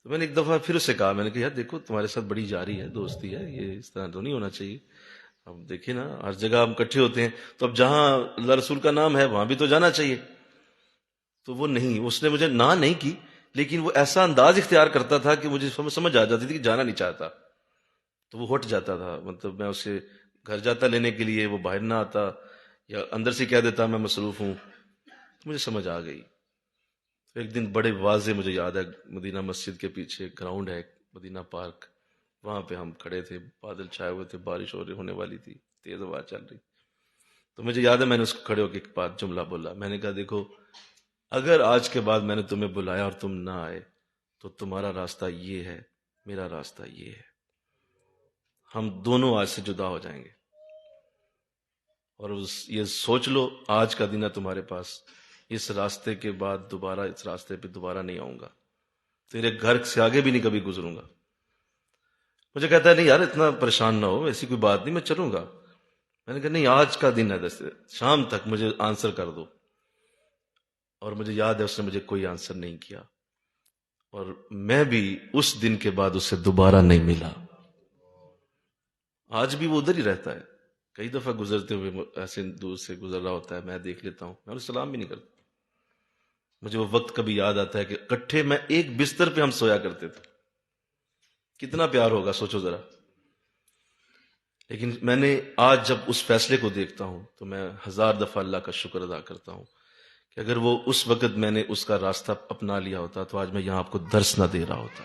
تو میں نے ایک دفعہ پھر اسے کہا، میں نے کہا یار دیکھو تمہارے ساتھ بڑی جاری ہے، دوستی ہے، یہ اس طرح تو نہیں ہونا چاہیے. اب دیکھیں نا ہر جگہ ہم اکٹھے ہوتے ہیں، تو اب جہاں اللہ رسول کا نام ہے وہاں بھی تو جانا چاہیے. تو وہ نہیں، اس نے مجھے نہ نہیں کی، لیکن وہ ایسا انداز اختیار کرتا تھا کہ مجھے سمجھ آ جاتی تھی کہ جانا نہیں چاہتا. تو وہ ہٹ جاتا تھا، مطلب میں اسے گھر جاتا لینے کے لیے، وہ باہر نہ آتا، یا اندر سے کہہ دیتا میں مصروف ہوں. تو مجھے سمجھ آ گئی. ایک دن بڑے واضح مجھے یاد ہے، مدینہ مسجد کے پیچھے گراؤنڈ ہے مدینہ پارک، وہاں پہ ہم کھڑے تھے، بادل چھائے ہوئے تھے، بارش ہونے والی تھی، تیز ہوا چل رہی. تو مجھے یاد ہے میں نے اس کو کھڑے ہو کے ایک بات جملہ بولا، میں نے کہا دیکھو اگر آج کے بعد میں نے تمہیں بلایا اور تم نہ آئے تو تمہارا راستہ یہ ہے، میرا راستہ یہ ہے، ہم دونوں آج سے جدا ہو جائیں گے. اور یہ سوچ لو آج کا دن ہے تمہارے پاس، اس راستے کے بعد دوبارہ اس راستے پہ دوبارہ نہیں آؤں گا، تیرے گھر سے آگے بھی نہیں کبھی گزروں گا. مجھے کہتا ہے نہیں یار اتنا پریشان نہ ہو، ایسی کوئی بات نہیں، میں چلوں گا. میں نے کہا نہیں آج کا دن ہے، شام تک مجھے آنسر کر دو. اور مجھے یاد ہے اس نے مجھے کوئی آنسر نہیں کیا، اور میں بھی اس دن کے بعد اس سے دوبارہ نہیں ملا. آج بھی وہ ادھر ہی رہتا ہے، کئی دفعہ گزرتے ہوئے ایسے دور سے گزر رہا ہوتا ہے، میں دیکھ لیتا ہوں، میں اسے سلام بھی نہیں کرتا. مجھے وہ وقت کبھی یاد آتا ہے کہ اکٹھے میں ایک بستر پہ ہم سویا کرتے تھے. کتنا پیار ہوگا سوچو ذرا. لیکن میں نے آج جب اس فیصلے کو دیکھتا ہوں تو میں 1000 دفعہ اللہ کا شکر ادا کرتا ہوں کہ اگر وہ اس وقت میں نے اس کا راستہ اپنا لیا ہوتا تو آج میں یہاں آپ کو درس نہ دے رہا ہوتا،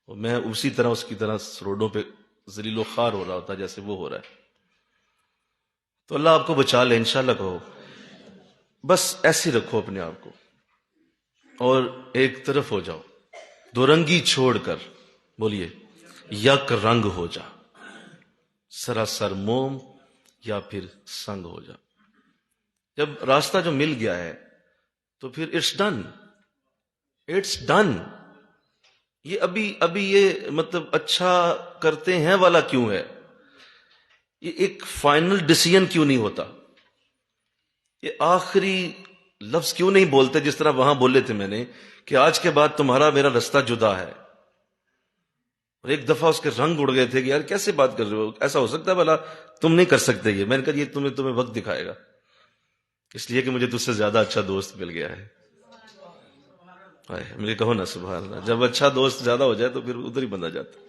اور میں اسی طرح اس کی طرح روڈوں پہ ذلیل و خوار ہو رہا ہوتا جیسے وہ ہو رہا ہے۔ تو اللہ آپ کو بچا لے، انشاءاللہ کہو، بس ایسے رکھو اپنے آپ کو اور ایک طرف ہو جاؤ، دو رنگی چھوڑ کر بولیے یک رنگ ہو جا، سراسر موم یا پھر سنگ ہو جا۔ جب راستہ جو مل گیا ہے تو پھر اٹس ڈن۔ یہ ابھی یہ مطلب اچھا کرتے ہیں والا کیوں ہے؟ یہ ایک فائنل ڈیسیژن کیوں نہیں ہوتا؟ یہ آخری لفظ کیوں نہیں بولتے جس طرح وہاں بولے تھے میں نے کہ آج کے بعد تمہارا میرا رستہ جدا ہے؟ اور ایک دفعہ اس کے رنگ اڑ گئے تھے کہ یار کیسے بات کر رہے ہو، ایسا ہو سکتا ہے بھلا؟ تم نہیں کر سکتے یہ۔ میں نے کہا یہ تمہیں وقت دکھائے گا، اس لیے کہ مجھے تجھ سے زیادہ اچھا دوست مل گیا ہے۔ مجھے کہو نا سبحان اللہ، جب اچھا دوست زیادہ ہو جائے تو پھر ادھر ہی بندہ جاتا۔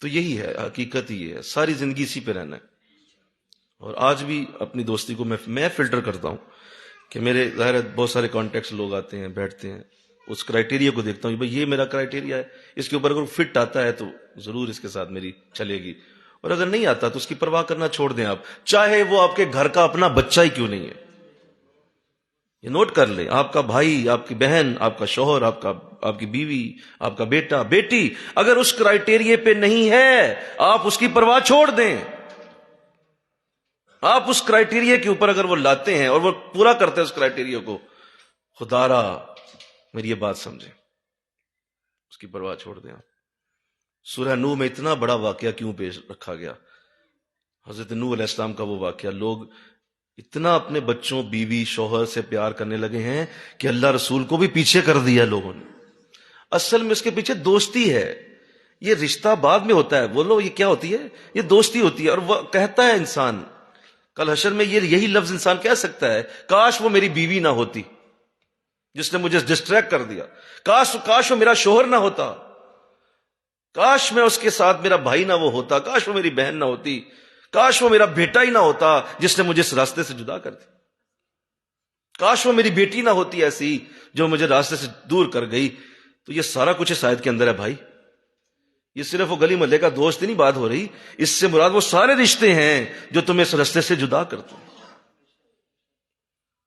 تو یہی ہے حقیقت، یہ ہے ساری زندگی اسی پہ رہنا ہے۔ اور آج بھی اپنی دوستی کو میں فلٹر کرتا ہوں کہ میرے ظاہر ہے بہت سارے کانٹیکٹس لوگ آتے ہیں بیٹھتے ہیں، اس کرائٹیریا کو دیکھتا ہوں بھئی یہ میرا کرائٹیریا ہے، اس کے اوپر اگر فٹ آتا ہے تو ضرور اس کے ساتھ میری چلے گی، اور اگر نہیں آتا تو اس کی پرواہ کرنا چھوڑ دیں آپ، چاہے وہ آپ کے گھر کا اپنا بچہ ہی کیوں نہیں ہے۔ یہ نوٹ کر لیں، آپ کا بھائی، آپ کی بہن، آپ کا شوہر، آپ کی بیوی، آپ کا بیٹا بیٹی، اگر اس کرائٹیریا پہ نہیں ہے آپ اس کی پرواہ چھوڑ دیں۔ آپ اس کرائٹیریا کے اوپر اگر وہ لاتے ہیں اور وہ پورا کرتے ہیں اس کرائٹیریا کو، خدا را میری یہ بات سمجھیں، اس کی پرواہ چھوڑ دیں آپ۔ سورہ نوح میں اتنا بڑا واقعہ کیوں پیش رکھا گیا؟ حضرت نوح علیہ السلام کا وہ واقعہ، لوگ اتنا اپنے بچوں، بیوی، شوہر سے پیار کرنے لگے ہیں کہ اللہ رسول کو بھی پیچھے کر دیا لوگوں نے۔ اصل میں اس کے پیچھے دوستی ہے، یہ رشتہ بعد میں ہوتا ہے، بولو یہ کیا ہوتی ہے؟ یہ دوستی ہوتی ہے۔ اور وہ کہتا ہے انسان کل حشر میں، یہی لفظ انسان کہہ سکتا ہے، کاش وہ میری بیوی نہ ہوتی جس نے مجھے ڈسٹریکٹ کر دیا، کاش وہ میرا شوہر نہ ہوتا، کاش میں اس کے ساتھ میرا بھائی نہ وہ ہوتا، کاش وہ میری بہن نہ ہوتی، کاش وہ میرا بیٹا ہی نہ ہوتا جس نے مجھے اس راستے سے جدا کر دیا، کاش وہ میری بیٹی نہ ہوتی ایسی جو مجھے راستے سے دور کر گئی۔ تو یہ سارا کچھ اس آیت کے اندر ہے بھائی، یہ صرف وہ گلی محلے کا دوست نہیں بات ہو رہی، اس سے مراد وہ سارے رشتے ہیں جو تمہیں اس راستے سے جدا کرتے ہیں۔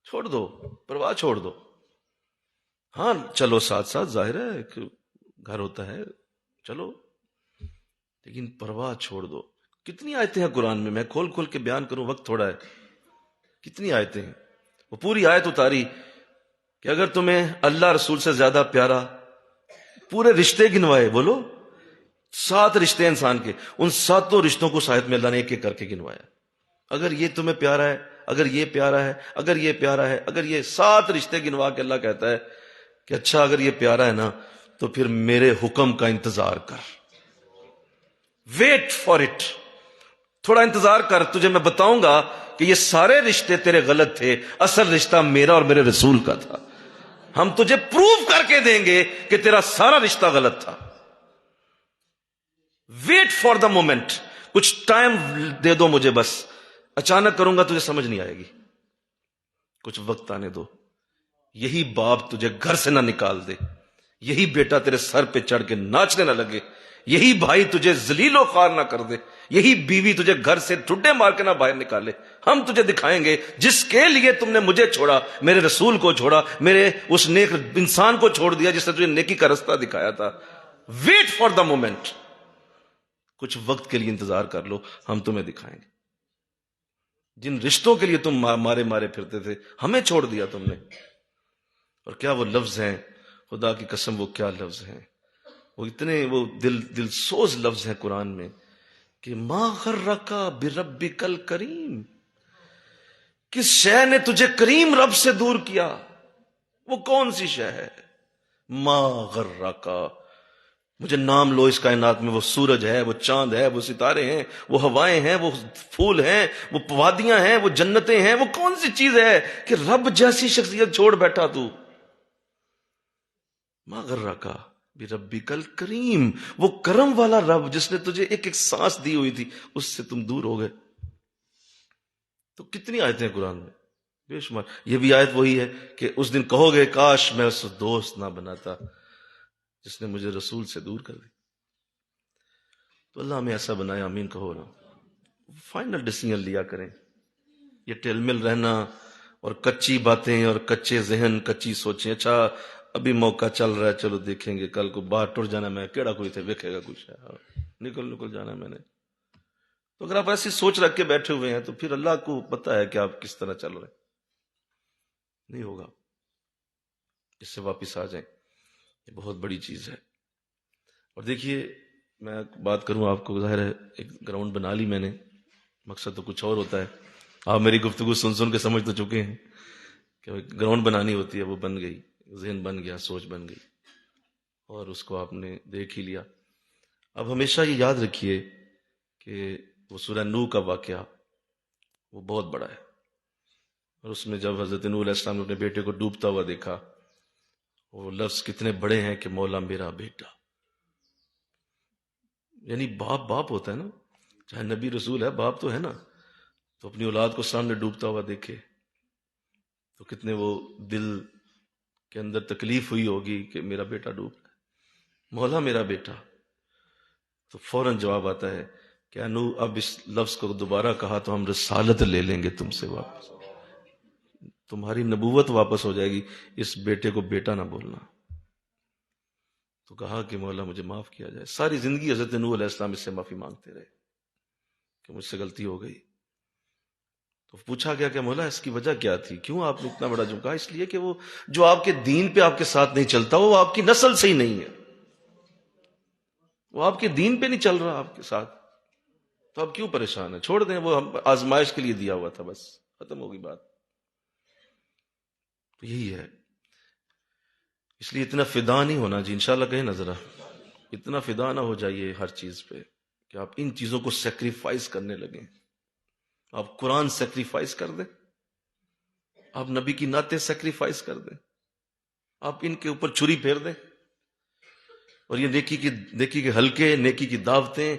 چھوڑ دو، پرواہ چھوڑ دو۔ ہاں چلو ساتھ ساتھ، ظاہر ہے ایک گھر ہوتا ہے، چلو، لیکن پرواہ چھوڑ دو۔ کتنی آیتیں ہیں قرآن میں کھول کے بیان کروں، وقت تھوڑا ہے۔ کتنی آیتیں ہیں، وہ پوری آیت اتاری کہ اگر تمہیں اللہ رسول سے زیادہ پیارا، پورے رشتے گنوائے، بولو 7 رشتے انسان کے، ان 7 رشتوں کو شاید میں اللہ نے ایک ایک کر کے گنوایا۔ اگر یہ تمہیں پیارا ہے، اگر یہ پیارا ہے، اگر یہ پیارا ہے، اگر یہ 7 رشتے گنوا کے اللہ کہتا ہے کہ اچھا اگر یہ پیارا ہے نا تو پھر میرے حکم کا انتظار کر، ویٹ فار اٹ، تھوڑا انتظار کر، تجھے میں بتاؤں گا کہ یہ سارے رشتے تیرے غلط تھے، اصل رشتہ میرا اور میرے رسول کا تھا۔ ہم تجھے پروف کر کے دیں گے کہ تیرا سارا رشتہ غلط تھا۔ ویٹ فار دا مومنٹ، کچھ ٹائم دے دو مجھے، بس اچانک کروں گا تجھے سمجھ نہیں آئے گی، کچھ وقت آنے دو۔ یہی باپ تجھے گھر سے نہ نکال دے، یہی بیٹا تیرے سر پہ چڑھ کے ناچنے نہ لگے، یہی بھائی تجھے ذلیل و خوار نہ کر دے، یہی بیوی تجھے گھر سے ٹھڈے مار کے نہ باہر نکالے۔ ہم تجھے دکھائیں گے جس کے لیے تم نے مجھے چھوڑا، میرے رسول کو چھوڑا، میرے اس نیک انسان کو چھوڑ دیا جس نے تجھے نیکی کا رستہ دکھایا تھا۔ ویٹ فار دا مومنٹ، کچھ وقت کے لیے انتظار کر لو، ہم تمہیں دکھائیں گے۔ جن رشتوں کے لیے تم مارے پھرتے تھے، ہمیں چھوڑ دیا تم نے۔ اور کیا وہ لفظ ہیں، خدا کی قسم وہ کیا لفظ ہیں، وہ اتنے وہ دل سوز لفظ ہیں قرآن میں کہ ما غرک بربک الکریم، کس شے نے تجھے کریم رب سے دور کیا؟ وہ کون سی شے ہے؟ ما غرک، مجھے نام لو اس کائنات میں، وہ سورج ہے، وہ چاند ہے، وہ ستارے ہیں، وہ ہوائیں ہیں، وہ پھول ہیں، وہ وادیاں ہیں، وہ جنتیں ہیں، وہ کون سی چیز ہے کہ رب جیسی شخصیت چھوڑ بیٹھا تو؟ ما غرک، بربک الکریم، وہ کرم والا رب جس نے تجھے ایک ایک سانس دی ہوئی تھی، اس سے تم دور ہو گئے۔ تو کتنی آیتیں ہیں قرآن میں، بے شمار۔ یہ بھی آیت وہی ہے کہ اس دن کہو گے کاش میں اس دوست نہ بناتا جس نے مجھے رسول سے دور کر دی۔ تو اللہ ہمیں ایسا بنایا، آمین کہو نا۔ فائنل ڈیسیژن لیا کریں۔ یہ ٹیل مل رہنا اور کچی باتیں اور کچے ذہن، کچی سوچیں، اچھا ابھی موقع چل رہا ہے چلو دیکھیں گے، کل کو باہر ٹر جانا میں کیڑا کوئی تھے ویکھے گا کچھ ہے، نکل جانا میں نے۔ تو اگر آپ ایسی سوچ رکھ کے بیٹھے ہوئے ہیں تو پھر اللہ کو پتا ہے کہ آپ کس طرح چل رہے ہیں، نہیں ہوگا۔ اس سے واپس آ جائیں، یہ بہت بڑی چیز ہے۔ اور دیکھیے میں بات کروں آپ کو، ظاہر ہے ایک گراؤنڈ بنا لی میں نے، مقصد تو کچھ اور ہوتا ہے۔ آپ میری گفتگو سن کے سمجھ تو چکے ہیں کہ گراؤنڈ بنانی ہوتی ہے، وہ بن گئی، ذہن بن گیا، سوچ بن گئی، اور اس کو آپ نے دیکھ ہی لیا۔ اب ہمیشہ یہ یاد رکھیے کہ وہ سورہ نوح کا واقعہ وہ بہت بڑا ہے، اور اس میں جب حضرت نوح علیہ السلام نے اپنے بیٹے کو ڈوبتا ہوا دیکھا، وہ لفظ کتنے بڑے ہیں کہ مولا میرا بیٹا، یعنی باپ ہوتا ہے نا، چاہے نبی رسول ہے باپ تو ہے نا، تو اپنی اولاد کو سامنے ڈوبتا ہوا دیکھے تو کتنے وہ دل کے اندر تکلیف ہوئی ہوگی کہ میرا بیٹا ڈوب رہا ہے، مولا میرا بیٹا۔ تو فوراً جواب آتا ہے کہ انو اب اس لفظ کو دوبارہ کہا تو ہم رسالت لے لیں گے تم سے واپس، تمہاری نبوت واپس ہو جائے گی، اس بیٹے کو بیٹا نہ بولنا۔ تو کہا کہ مولا مجھے معاف کیا جائے۔ ساری زندگی حضرت نوح علیہ السلام اس سے معافی مانگتے رہے کہ مجھ سے غلطی ہو گئی۔ تو پوچھا گیا کہ مولا اس کی وجہ کیا تھی، کیوں آپ نے اتنا بڑا جھکا؟ اس لیے کہ وہ جو آپ کے دین پہ آپ کے ساتھ نہیں چلتا وہ آپ کی نسل سے ہی نہیں ہے، وہ آپ کے دین پہ نہیں چل رہا آپ کے ساتھ، تو آپ کیوں پریشان ہیں؟ چھوڑ دیں، وہ آزمائش کے لیے دیا ہوا تھا، بس ختم ہوگی بات۔ تو یہی ہے، اس لیے اتنا فدا نہیں ہونا جی، انشاءاللہ کہیں نہ ذرا، اتنا فدا نہ ہو جائیے ہر چیز پہ کہ آپ ان چیزوں کو سیکریفائز کرنے لگیں۔ آپ قرآن سیکریفائز کر دیں، آپ نبی کی نعتیں سیکریفائز کر دیں، آپ ان کے اوپر چھری پھیر دیں، اور یہ نیکی کے حلقے، نیکی کی دعوتیں،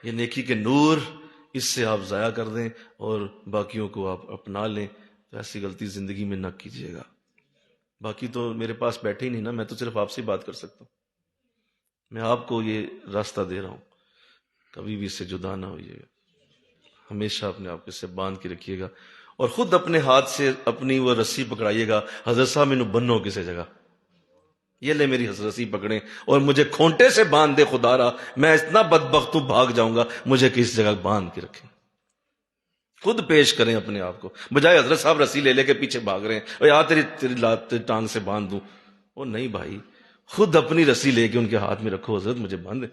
یہ نیکی کے نور، اس سے آپ ضائع کر دیں اور باقیوں کو آپ اپنا لیں۔ تو ایسی غلطی زندگی میں نہ کیجیے گا۔ باقی تو میرے پاس بیٹھے ہی نہیں نا، میں تو صرف آپ سے بات کر سکتا ہوں، میں آپ کو یہ راستہ دے رہا ہوں، کبھی بھی اس سے جدا نہ ہوئیے گا، ہمیشہ اپنے آپ کو اس سے باندھ کے رکھیے گا، اور خود اپنے ہاتھ سے اپنی وہ رسی پکڑائیے گا۔ حضرت صاحب مینوں بنو کسی جگہ، یہ لے میری رسی پکڑیں اور مجھے کھونٹے سے باندھ دے خدا را، میں اتنا بدبخت ہوں بھاگ جاؤں گا، مجھے کس جگہ باندھ کے رکھیں۔ خود پیش کریں اپنے آپ کو، بجائے حضرت صاحب رسی لے کے پیچھے بھاگ رہے ہیں، اور یہاں تیری ٹانگ سے باندھ دوں۔ وہ نہیں بھائی، خود اپنی رسی لے کے ان کے ہاتھ میں رکھو، حضرت مجھے باندھے،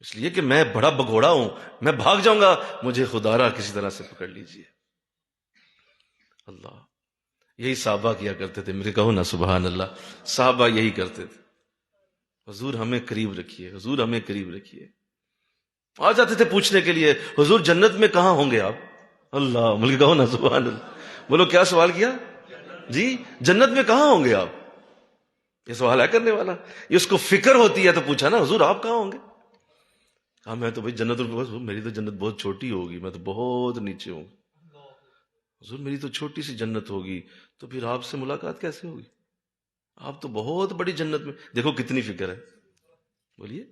اس لیے کہ میں بڑا بگوڑا ہوں، میں بھاگ جاؤں گا، مجھے خدا را کسی طرح سے پکڑ لیجئے۔ اللہ، یہی صحابہ کیا کرتے تھے، میرے کہو نا سبحان اللہ، صحابہ یہی کرتے تھے۔ حضور ہمیں قریب رکھیے، حضور ہمیں قریب رکھیے۔ آ جاتے تھے پوچھنے کے لیے، حضور جنت میں کہاں ہوں گے آپ؟ اللہ، ملک کہو نا سبحان اللہ۔ بولو کیا سوال کیا جی؟ جنت میں کہاں ہوں گے آپ؟ یہ سوال ہے کرنے والا، یہ اس کو فکر ہوتی ہے تو پوچھا نا حضور آپ کہاں ہوں گے؟ ہاں میں تو بھائی جنت، میری تو جنت بہت چھوٹی ہوگی، میں تو بہت نیچے ہوں۔ حضور میری تو چھوٹی سی جنت ہوگی، تو پھر آپ سے ملاقات کیسے ہوگی؟ آپ تو بہت بڑی جنت میں، دیکھو کتنی فکر ہے۔ بولیے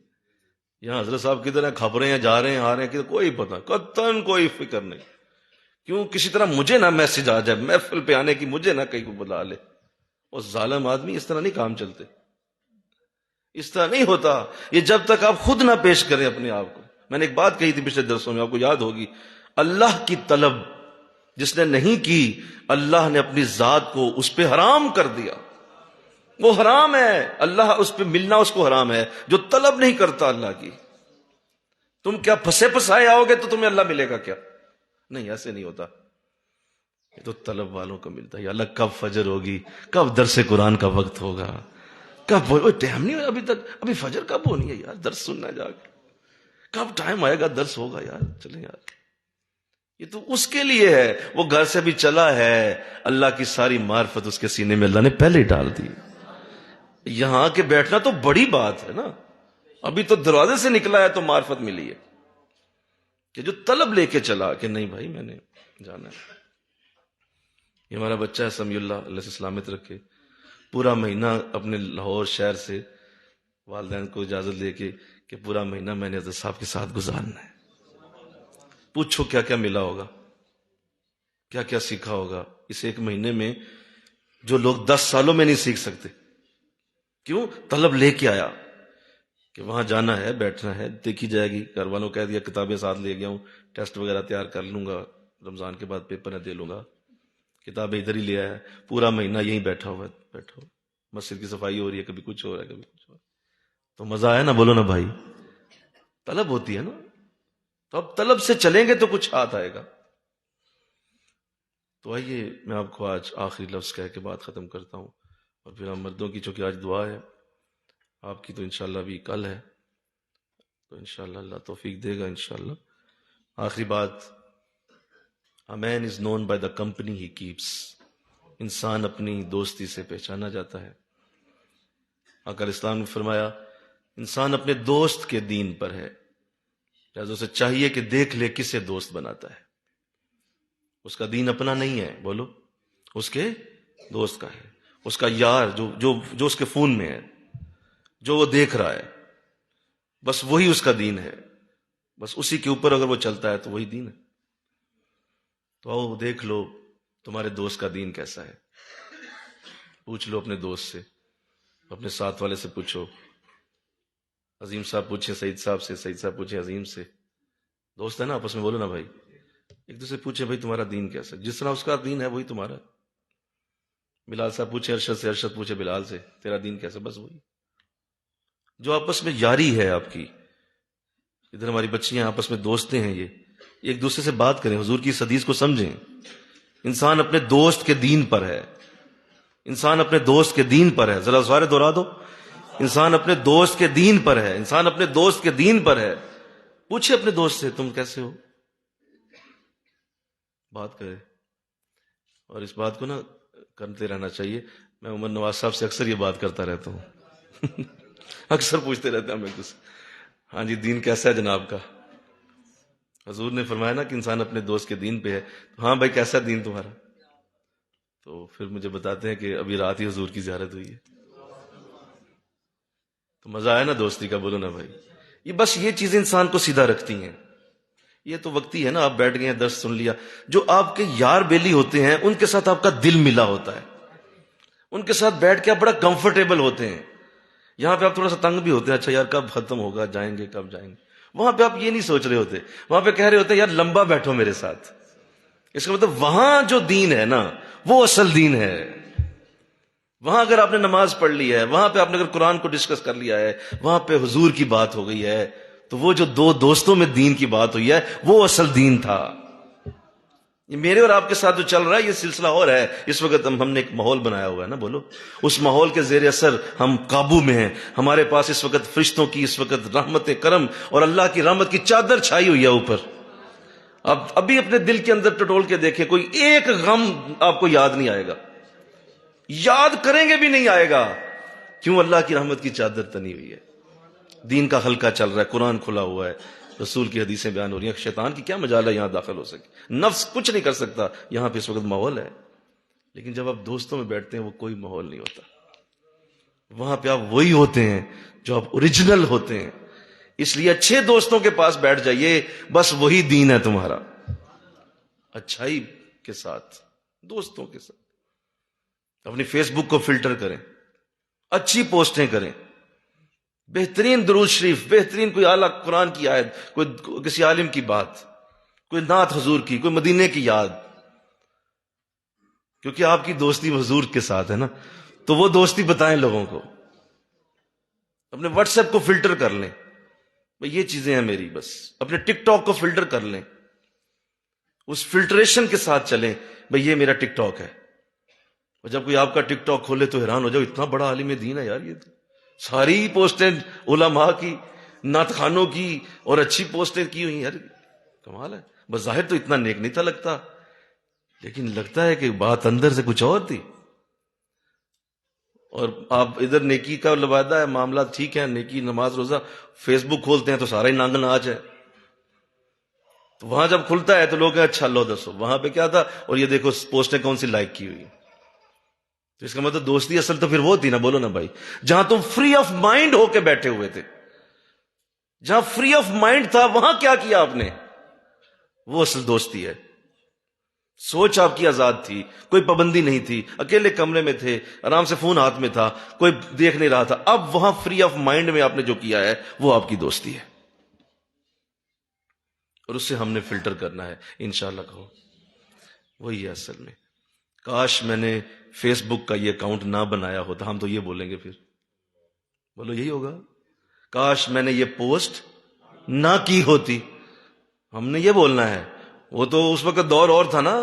یہاں حضرت صاحب کدھر ہیں، کھپ رہے ہیں، جا رہے ہیں، آ رہے ہیں، کوئی پتہ، قطعاً کوئی فکر نہیں۔ کیوں؟ کسی طرح مجھے نہ میسج آ جائے محفل پہ آنے کی، مجھے نہ کہیں کو بلا لے۔ اور ظالم آدمی اس طرح نہیں کام چلتے، اس طرح نہیں ہوتا یہ جب تک آپ خود نہ پیش کریں اپنے آپ کو۔ میں نے ایک بات کہی تھی پچھلے درسوں میں، آپ کو یاد ہوگی، اللہ کی طلب جس نے نہیں کی، اللہ نے اپنی ذات کو اس پہ حرام کر دیا، وہ حرام ہے، اللہ اس پہ ملنا اس کو حرام ہے جو طلب نہیں کرتا اللہ کی۔ تم کیا پھنسے پھسائے آؤ گے تو تمہیں اللہ ملے گا کیا؟ نہیں، ایسے نہیں ہوتا، یہ تو طلب والوں کو ملتا ہے۔ یا اللہ کب فجر ہوگی، کب درس قرآن کا وقت ہوگا، کب ٹائم نہیں ہوا ابھی تک، ابھی فجر کب ہونی ہے یار، درس سننا جا کے، کب ٹائم آئے گا درس ہوگا یار، چلیں یار۔ یہ تو اس کے لیے ہے، وہ گھر سے بھی چلا ہے، اللہ کی ساری معرفت اس کے سینے میں اللہ نے پہلے ہی ڈال دی۔ یہاں کے بیٹھنا تو بڑی بات ہے نا. ابھی تو دروازے سے نکلا ہے تو معرفت ملی ہے. کہ جو طلب لے کے چلا کہ نہیں بھائی میں نے جانا ہے. یہ ہمارا بچہ ہے سمیع اللہ، اللہ سے سلامت رکھے، پورا مہینہ اپنے لاہور شہر سے والدین کو اجازت لے کے کہ پورا مہینہ میں نے حضرت صاحب کے ساتھ گزارنا ہے. پوچھو کیا کیا ملا ہوگا، کیا کیا سیکھا ہوگا اس ایک مہینے میں جو لوگ 10 سالوں میں نہیں سیکھ سکتے. کیوں؟ طلب لے کے آیا کہ وہاں جانا ہے، بیٹھنا ہے، دیکھی جائے گی. گھر والوں کہہ دیا کتابیں ساتھ لے گیا ہوں، ٹیسٹ وغیرہ تیار کر لوں گا، رمضان کے بعد پیپر ہے دے لوں گا. کتابیں ادھر ہی لے آیا، پورا مہینہ یہیں بیٹھا ہوا ہے. بیٹھا ہوا مسجد کی صفائی ہو رہی ہے، کبھی کچھ ہو رہا ہے کبھی کچھ ہو رہا ہے. تو مزہ آیا نا؟ بولو نا بھائی. طلب ہوتی ہے نا. تو اب طلب سے چلیں گے تو کچھ ہاتھ آئے گا. تو آئیے میں آپ کو آج آخری لفظ کہہ کے بات ختم کرتا ہوں، اور پھر ہم مردوں کی چونکہ آج دعا ہے، آپ کی تو انشاءاللہ بھی کل ہے، تو انشاءاللہ اللہ توفیق دے گا انشاءاللہ. آخری بات، A man is known by the company he keeps. انسان اپنی دوستی سے پہچانا جاتا ہے. آقا اسلام نے فرمایا انسان اپنے دوست کے دین پر ہے، لہذا اسے چاہیے کہ دیکھ لے کسے دوست بناتا ہے. اس کا دین اپنا نہیں ہے، بولو، اس کے دوست کا ہے. اس کا یار جو اس کے فون میں ہے، جو وہ دیکھ رہا ہے، بس وہی اس کا دین ہے. بس اسی کے اوپر اگر وہ چلتا ہے تو وہی دین ہے. تو آؤ دیکھ لو تمہارے دوست کا دین کیسا ہے. پوچھ لو اپنے دوست سے، اپنے ساتھ والے سے پوچھو. عظیم صاحب پوچھیں سعید صاحب سے، سعید صاحب پوچھیں عظیم سے. دوست ہے نا، آپس میں بولو نا بھائی. ایک دوسرے پوچھیں بھائی تمہارا دین کیسا ہے، جس طرح اس کا دین ہے وہی تمہارا. بلال صاحب پوچھیں ارشد سے، ارشد پوچھے بلال سے تیرا دین کیسا، بس وہی. جو آپس میں یاری ہے آپ کی، ادھر ہماری بچیاں آپس میں دوستیں ہیں، یہ ایک دوسرے سے بات کریں، حضور کی اس حدیث کو سمجھیں. انسان اپنے دوست کے دین پر ہے. انسان اپنے دوست کے دین پر ہے. ذرا سارے دہرا دو. انسان اپنے دوست کے دین پر ہے. انسان اپنے دوست کے دین پر ہے. پوچھے اپنے دوست سے تم کیسے ہو، بات کرے. اور اس بات کو نا کرتے رہنا چاہیے. میں عمر نواز صاحب سے اکثر یہ بات کرتا رہتا ہوں. اکثر پوچھتے رہتے ہیں ہم ایک دوسرے، ہاں جی دین کیسا ہے جناب کا. حضور نے فرمایا نا کہ انسان اپنے دوست کے دین پہ ہے. ہاں بھائی کیسا دین تمہارا؟ تو پھر مجھے بتاتے ہیں کہ ابھی رات ہی حضور کی زیارت ہوئی ہے. تو مزہ آیا نا دوستی کا، بولو نا بھائی. یہ بس یہ چیزیں انسان کو سیدھا رکھتی ہیں. یہ تو وقتی ہے نا، آپ بیٹھ گئے ہیں درس سن لیا. جو آپ کے یار بیلی ہوتے ہیں ان کے ساتھ آپ کا دل ملا ہوتا ہے، ان کے ساتھ بیٹھ کے آپ بڑا کمفرٹیبل ہوتے ہیں. یہاں پہ آپ تھوڑا سا تنگ بھی ہوتے ہیں، اچھا یار کب ختم ہوگا، جائیں گے کب جائیں گے. وہاں پہ آپ یہ نہیں سوچ رہے ہوتے، وہاں پہ کہہ رہے ہوتے ہیں یار لمبا بیٹھو میرے ساتھ. اس کا مطلب وہاں جو دین ہے نا وہ اصل دین ہے. وہاں اگر آپ نے نماز پڑھ لی ہے، وہاں پہ آپ نے اگر قرآن کو ڈسکس کر لیا ہے، وہاں پہ حضور کی بات ہو گئی ہے، تو وہ جو دو دوستوں میں دین کی بات ہوئی ہے وہ اصل دین تھا. یہ میرے اور آپ کے ساتھ جو چل رہا ہے یہ سلسلہ اور ہے. اس وقت ہم نے ایک ماحول بنایا ہوا ہے نا، بولو. اس ماحول کے زیر اثر ہم قابو میں ہیں. ہمارے پاس اس وقت فرشتوں کی، اس وقت رحمت کرم اور اللہ کی رحمت کی چادر چھائی ہوئی ہے اوپر. ابھی اپنے دل کے اندر ٹٹول کے دیکھیں، کوئی ایک غم آپ کو یاد نہیں آئے گا، یاد کریں گے بھی نہیں آئے گا. کیوں؟ اللہ کی رحمت کی چادر تنی ہوئی ہے. دین کا حلقہ چل رہا ہے، قرآن کھلا ہوا ہے، رسول کی حدیثیں بیان ہو رہی ہیں. شیطان کی کیا مجال ہے یہاں داخل ہو سکے؟ نفس کچھ نہیں کر سکتا. یہاں پہ اس وقت ماحول ہے. لیکن جب آپ دوستوں میں بیٹھتے ہیں وہ کوئی ماحول نہیں ہوتا. وہاں پہ آپ وہی ہوتے ہیں جو آپ اوریجنل ہوتے ہیں. اس لیے اچھے دوستوں کے پاس بیٹھ جائیے، بس وہی دین ہے تمہارا. اچھائی کے ساتھ، دوستوں کے ساتھ. اپنی فیس بک کو فلٹر کریں، اچھی پوسٹیں کریں، بہترین درود شریف، بہترین کوئی اعلیٰ قرآن کی آیت، کوئی کسی عالم کی بات، کوئی نعت حضور کی، کوئی مدینے کی یاد. کیونکہ آپ کی دوستی حضور کے ساتھ ہے نا، تو وہ دوستی بتائیں لوگوں کو. اپنے واٹس ایپ کو فلٹر کر لیں، بھئی یہ چیزیں ہیں میری. بس اپنے ٹک ٹاک کو فلٹر کر لیں، اس فلٹریشن کے ساتھ چلیں، بھئی یہ میرا ٹک ٹاک ہے. اور جب کوئی آپ کا ٹک ٹاک کھولے تو حیران ہو جاؤ، اتنا بڑا عالم دین ہے یار. یہ تو ساری پوسٹیں علماء کی، نعت خانوں کی اور اچھی پوسٹیں کی ہوئی یار. کمال ہے. بظاہر تو اتنا نیک نہیں تھا لگتا، لیکن لگتا ہے کہ بات اندر سے کچھ اور تھی. اور آپ ادھر نیکی کا لبادہ ہے، معاملات ٹھیک ہیں، نیکی نماز روزہ، فیس بک کھولتے ہیں تو سارا ہی نانگ ناچ ہے. تو وہاں جب کھلتا ہے تو لوگ کہیں اچھا لو دسو وہاں پہ کیا تھا، اور یہ دیکھو پوسٹیں کون سی لائک کی ہوئی. تو اس کا مطلب دوستی اصل تو پھر وہ تھی نا، بولو نا بھائی، جہاں تم فری آف مائنڈ ہو کے بیٹھے ہوئے تھے، جہاں فری آف مائنڈ تھا وہاں کیا کیا آپ نے، وہ اصل دوستی ہے. سوچ آپ کی آزاد تھی، کوئی پابندی نہیں تھی، اکیلے کمرے میں تھے، آرام سے فون ہاتھ میں تھا، کوئی دیکھ نہیں رہا تھا. اب وہاں فری آف مائنڈ میں آپ نے جو کیا ہے وہ آپ کی دوستی ہے، اور اس سے ہم نے فلٹر کرنا ہے انشاءاللہ. کہو وہی ہے اصل میں. کاش میں نے فیس بک کا یہ اکاؤنٹ نہ بنایا ہوتا، ہم تو یہ بولیں گے پھر، بولو یہی ہوگا، کاش میں نے یہ پوسٹ نہ کی ہوتی، ہم نے یہ بولنا ہے. وہ تو اس وقت دور اور تھا نا،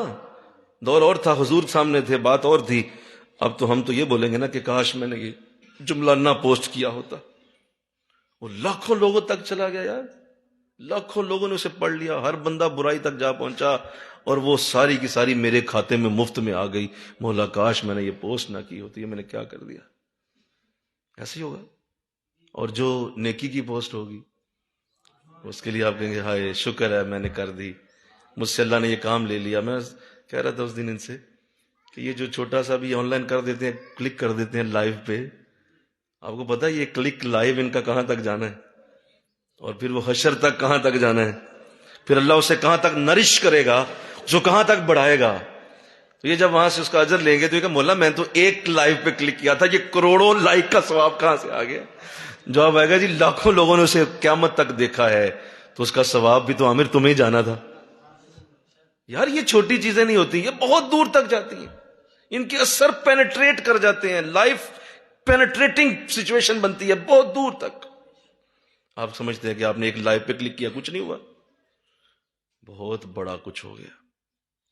دور اور تھا، حضور سامنے تھے، بات اور تھی. اب تو ہم تو یہ بولیں گے نا کہ کاش میں نے یہ جملہ نہ پوسٹ کیا ہوتا. وہ لاکھوں لوگوں تک چلا گیا یار، لاکھوں لوگوں نے اسے پڑھ لیا، ہر بندہ برائی تک جا پہنچا، اور وہ ساری کی ساری میرے کھاتے میں مفت میں آ گئی. مولا کاش میں نے یہ پوسٹ نہ کی ہوتی، یہ میں نے کیا کر دیا. ایسے ہی ہوگا. اور جو نیکی کی پوسٹ ہوگی اس کے لیے آپ کہیں گے ہائے شکر ہے میں نے کر دی، مجھ سے اللہ نے یہ کام لے لیا. میں کہہ رہا تھا اس دن ان سے کہ یہ جو چھوٹا سا بھی آن لائن کر دیتے ہیں، کلک کر دیتے ہیں لائیو پہ، آپ کو پتا ہے یہ کلک لائیو ان کا کہاں تک جانا ہے، اور پھر وہ حشر تک کہاں تک جانا ہے، پھر اللہ اسے کہاں تک نرش کرے گا، جو کہاں تک بڑھائے گا. تو یہ جب وہاں سے اس کا اجر لیں گے تو یہ کہ مولا میں تو ایک لائیو پہ کلک کیا تھا، یہ کروڑوں لائک کا ثواب کہاں سے آ گیا. جواب آئے گا جی لاکھوں لوگوں نے اسے قیامت تک دیکھا ہے، تو اس کا ثواب بھی تو عامر تمہیں جانا تھا. یار یہ چھوٹی چیزیں نہیں ہوتی، یہ بہت دور تک جاتی ہیں، ان کے اثر پینیٹریٹ کر جاتے ہیں، لائف پینیٹریٹنگ سچویشن بنتی ہے بہت دور تک. آپ سمجھتے ہیں کہ آپ نے ایک لائیو پہ کلک کیا کچھ نہیں ہوا، بہت بڑا کچھ ہو گیا،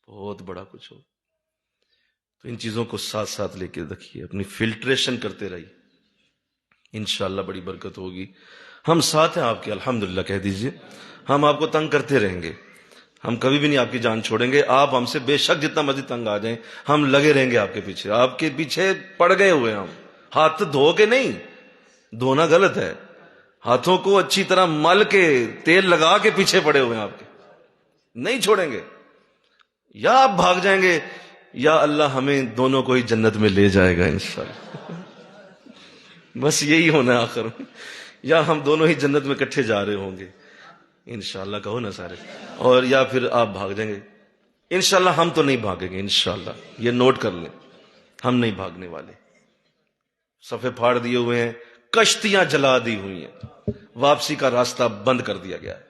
بہت بڑا کچھ ہو. تو ان چیزوں کو ساتھ ساتھ لے کے رکھیے، اپنی فلٹریشن کرتے رہیے، انشاءاللہ بڑی برکت ہوگی. ہم ساتھ ہیں آپ کے، الحمدللہ کہہ دیجئے. ہم آپ کو تنگ کرتے رہیں گے، ہم کبھی بھی نہیں آپ کی جان چھوڑیں گے. آپ ہم سے بے شک جتنا مرضی تنگ آ جائیں، ہم لگے رہیں گے آپ کے پیچھے. آپ کے پیچھے پڑ گئے ہوئے ہم، ہاتھ دھو کے نہیں، دھونا غلط ہے، ہاتھوں کو اچھی طرح مل کے تیل لگا کے پیچھے پڑے ہوئے ہیں آپ کے، نہیں چھوڑیں گے. یا آپ بھاگ جائیں گے یا اللہ ہمیں دونوں کو ہی جنت میں لے جائے گا انشاءاللہ. بس یہی ہونا ہے آخر میں، یا ہم دونوں ہی جنت میں کٹھے جا رہے ہوں گے انشاءاللہ. کہو نا سارے. اور یا پھر آپ بھاگ جائیں گے. انشاءاللہ ہم تو نہیں بھاگیں گے، انشاءاللہ یہ نوٹ کر لیں، ہم نہیں بھاگنے والے. صفحے پھاڑ دیے ہوئے ہیں، کشتیاں جلا دی ہوئی ہیں، واپسی کا راستہ بند کر دیا گیا ہے،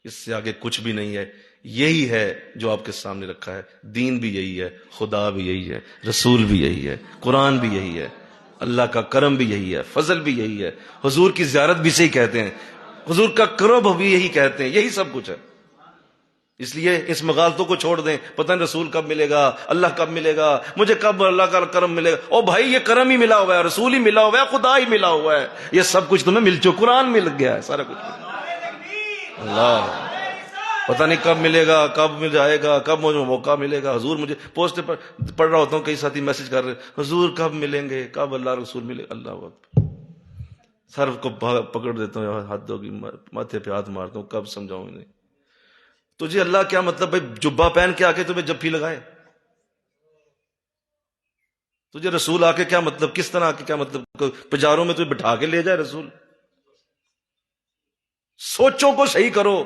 اس سے آگے کچھ بھی نہیں ہے. یہی ہے جو آپ کے سامنے رکھا ہے. دین بھی یہی ہے، خدا بھی یہی ہے، رسول بھی یہی ہے، قرآن بھی یہی ہے، اللہ کا کرم بھی یہی ہے، فضل بھی یہی ہے، حضور کی زیارت بھی صحیح کہتے ہیں، حضور کا قرب بھی یہی کہتے ہیں، یہی سب کچھ ہے. اس لیے اس مغالطوں کو چھوڑ دیں، پتہ نہیں رسول کب ملے گا، اللہ کب ملے گا، مجھے کب اللہ کا کرم ملے گا. او بھائی یہ کرم ہی ملا ہوا ہے، رسول ہی ملا ہوا ہے، خدا ہی ملا ہوا ہے، یہ سب کچھ تمہیں مل چکا، قرآن مل گیا ہے، سارا کچھ. اللہ پتہ نہیں کب ملے گا، کب مل جائے گا، کب مجھے موقع ملے گا. حضور مجھے پوسٹ پر پڑھ رہا ہوتا ہوں، کئی ساتھی میسج کر رہے ہیں حضور کب ملیں گے، کب اللہ رسول ملے. اللہ اکبر، سر کو پکڑ دیتا ہوں، ہاتھ ہوگی ماتھے پہ ہاتھ مارتا ہوں، کب سمجھاؤں انہیں. تجھے اللہ کیا مطلب بھائی جبہ پہن کے آ کے تمہیں جفی لگائے، تجھے رسول آ کے کیا مطلب، کس طرح آ کے کیا مطلب، پجاروں میں تمہیں بٹھا کے لے جائے رسول. سوچوں کو صحیح کرو،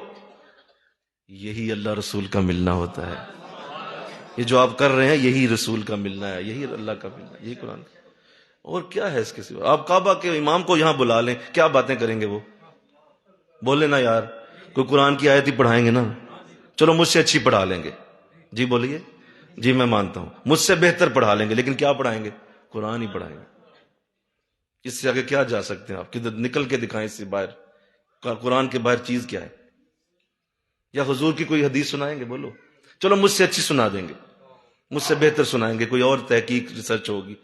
یہی اللہ رسول کا ملنا ہوتا ہے. یہ جو آپ کر رہے ہیں یہی رسول کا ملنا ہے، یہی اللہ کا ملنا ہے، یہی قرآن کا. اور کیا ہے اس کے سوا. آپ کعبہ کے امام کو یہاں بلا لیں، کیا باتیں کریں گے وہ، بولے نا یار کوئی قرآن کی آیت ہی پڑھائیں گے نا، چلو مجھ سے اچھی پڑھا لیں گے، جی بولیے، جی میں مانتا ہوں مجھ سے بہتر پڑھا لیں گے، لیکن کیا پڑھائیں گے، قرآن ہی پڑھائیں گے. اس سے آگے کیا جا سکتے ہیں آپ، کدھر نکل کے دکھائیں اس سے باہر، قرآن کے باہر چیز کیا ہے. یا حضور کی کوئی حدیث سنائیں گے، بولو، چلو مجھ سے اچھی سنا دیں گے، مجھ سے بہتر سنائیں گے، کوئی اور تحقیق ریسرچ ہوگی،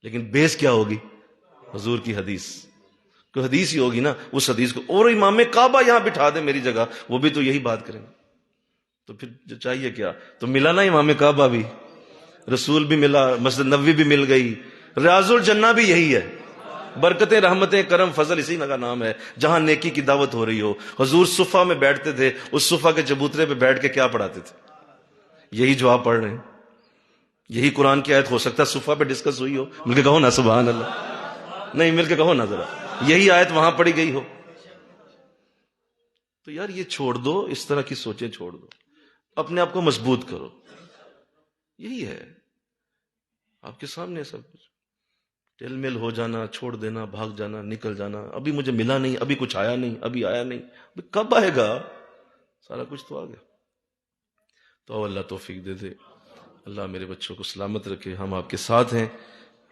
لیکن بیس کیا ہوگی، حضور کی حدیث. کوئی حدیث ہی ہوگی نا، اس حدیث کو. اور امام کعبہ یہاں بٹھا دیں میری جگہ، وہ بھی تو یہی بات کریں گے. تو پھر جو چاہیے کیا، تو ملا نا امام کعبہ بھی، رسول بھی ملا، مسجد نبوی بھی مل گئی، ریاض الجنہ بھی یہی ہے. برکتیں، رحمتیں، کرم، فضل اسی کا نام ہے. جہاں نیکی کی دعوت ہو رہی ہو. حضور صفہ میں بیٹھتے تھے، اس صفہ کے چبوترے پہ بیٹھ کے کیا پڑھاتے تھے؟ یہی جو آپ پڑھ رہے ہیں. یہی قرآن کی آیت ہو سکتا ہے صفہ پہ ڈسکس ہوئی ہو. مل کے کہو نا سبحان اللہ. نہیں مل کے کہو نا ذرا، یہی آیت وہاں پڑھی گئی ہو. تو یار یہ چھوڑ دو، اس طرح کی سوچیں چھوڑ دو، اپنے آپ کو مضبوط کرو. یہی ہے آپ کے سامنے سب کچھ. ٹیل میل ہو جانا، چھوڑ دینا، بھاگ جانا، نکل جانا، ابھی مجھے ملا نہیں، ابھی کچھ آیا نہیں، ابھی آیا نہیں. کب آئے گا؟ سارا کچھ تو آ گیا. تو اللہ توفیق دے دے. اللہ میرے بچوں کو سلامت رکھے. ہم آپ کے ساتھ ہیں،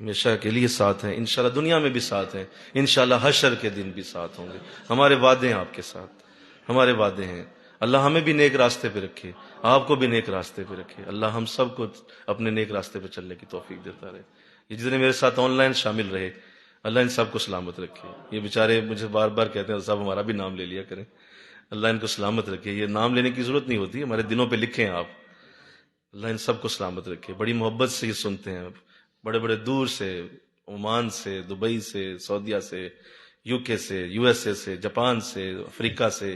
ہمیشہ کے لیے ساتھ ہیں. انشاءاللہ دنیا میں بھی ساتھ ہیں، انشاءاللہ حشر کے دن بھی ساتھ ہوں گے. ہمارے وعدے ہیں آپ کے ساتھ، ہمارے وعدے ہیں. اللہ ہمیں بھی نیک راستے پہ رکھے، آپ کو بھی نیک راستے پہ رکھے. اللہ ہم سب کو اپنے نیک راستے پہ چلنے کی توفیق دیتا رہے. یہ جتنے میرے ساتھ آن لائن شامل رہے، اللہ ان سب کو سلامت رکھے. یہ بیچارے مجھے بار بار کہتے ہیں صاحب ہمارا بھی نام لے لیا کریں. اللہ ان کو سلامت رکھے. یہ نام لینے کی ضرورت نہیں ہوتی، ہمارے دلوں پہ لکھے ہیں آپ. اللہ ان سب کو سلامت رکھے. بڑی محبت سے یہ سنتے ہیں، بڑے بڑے دور سے، عمان سے، دبئی سے، سعودیہ سے، یو کے سے، یو ایس اے سے، جاپان سے، افریقہ سے،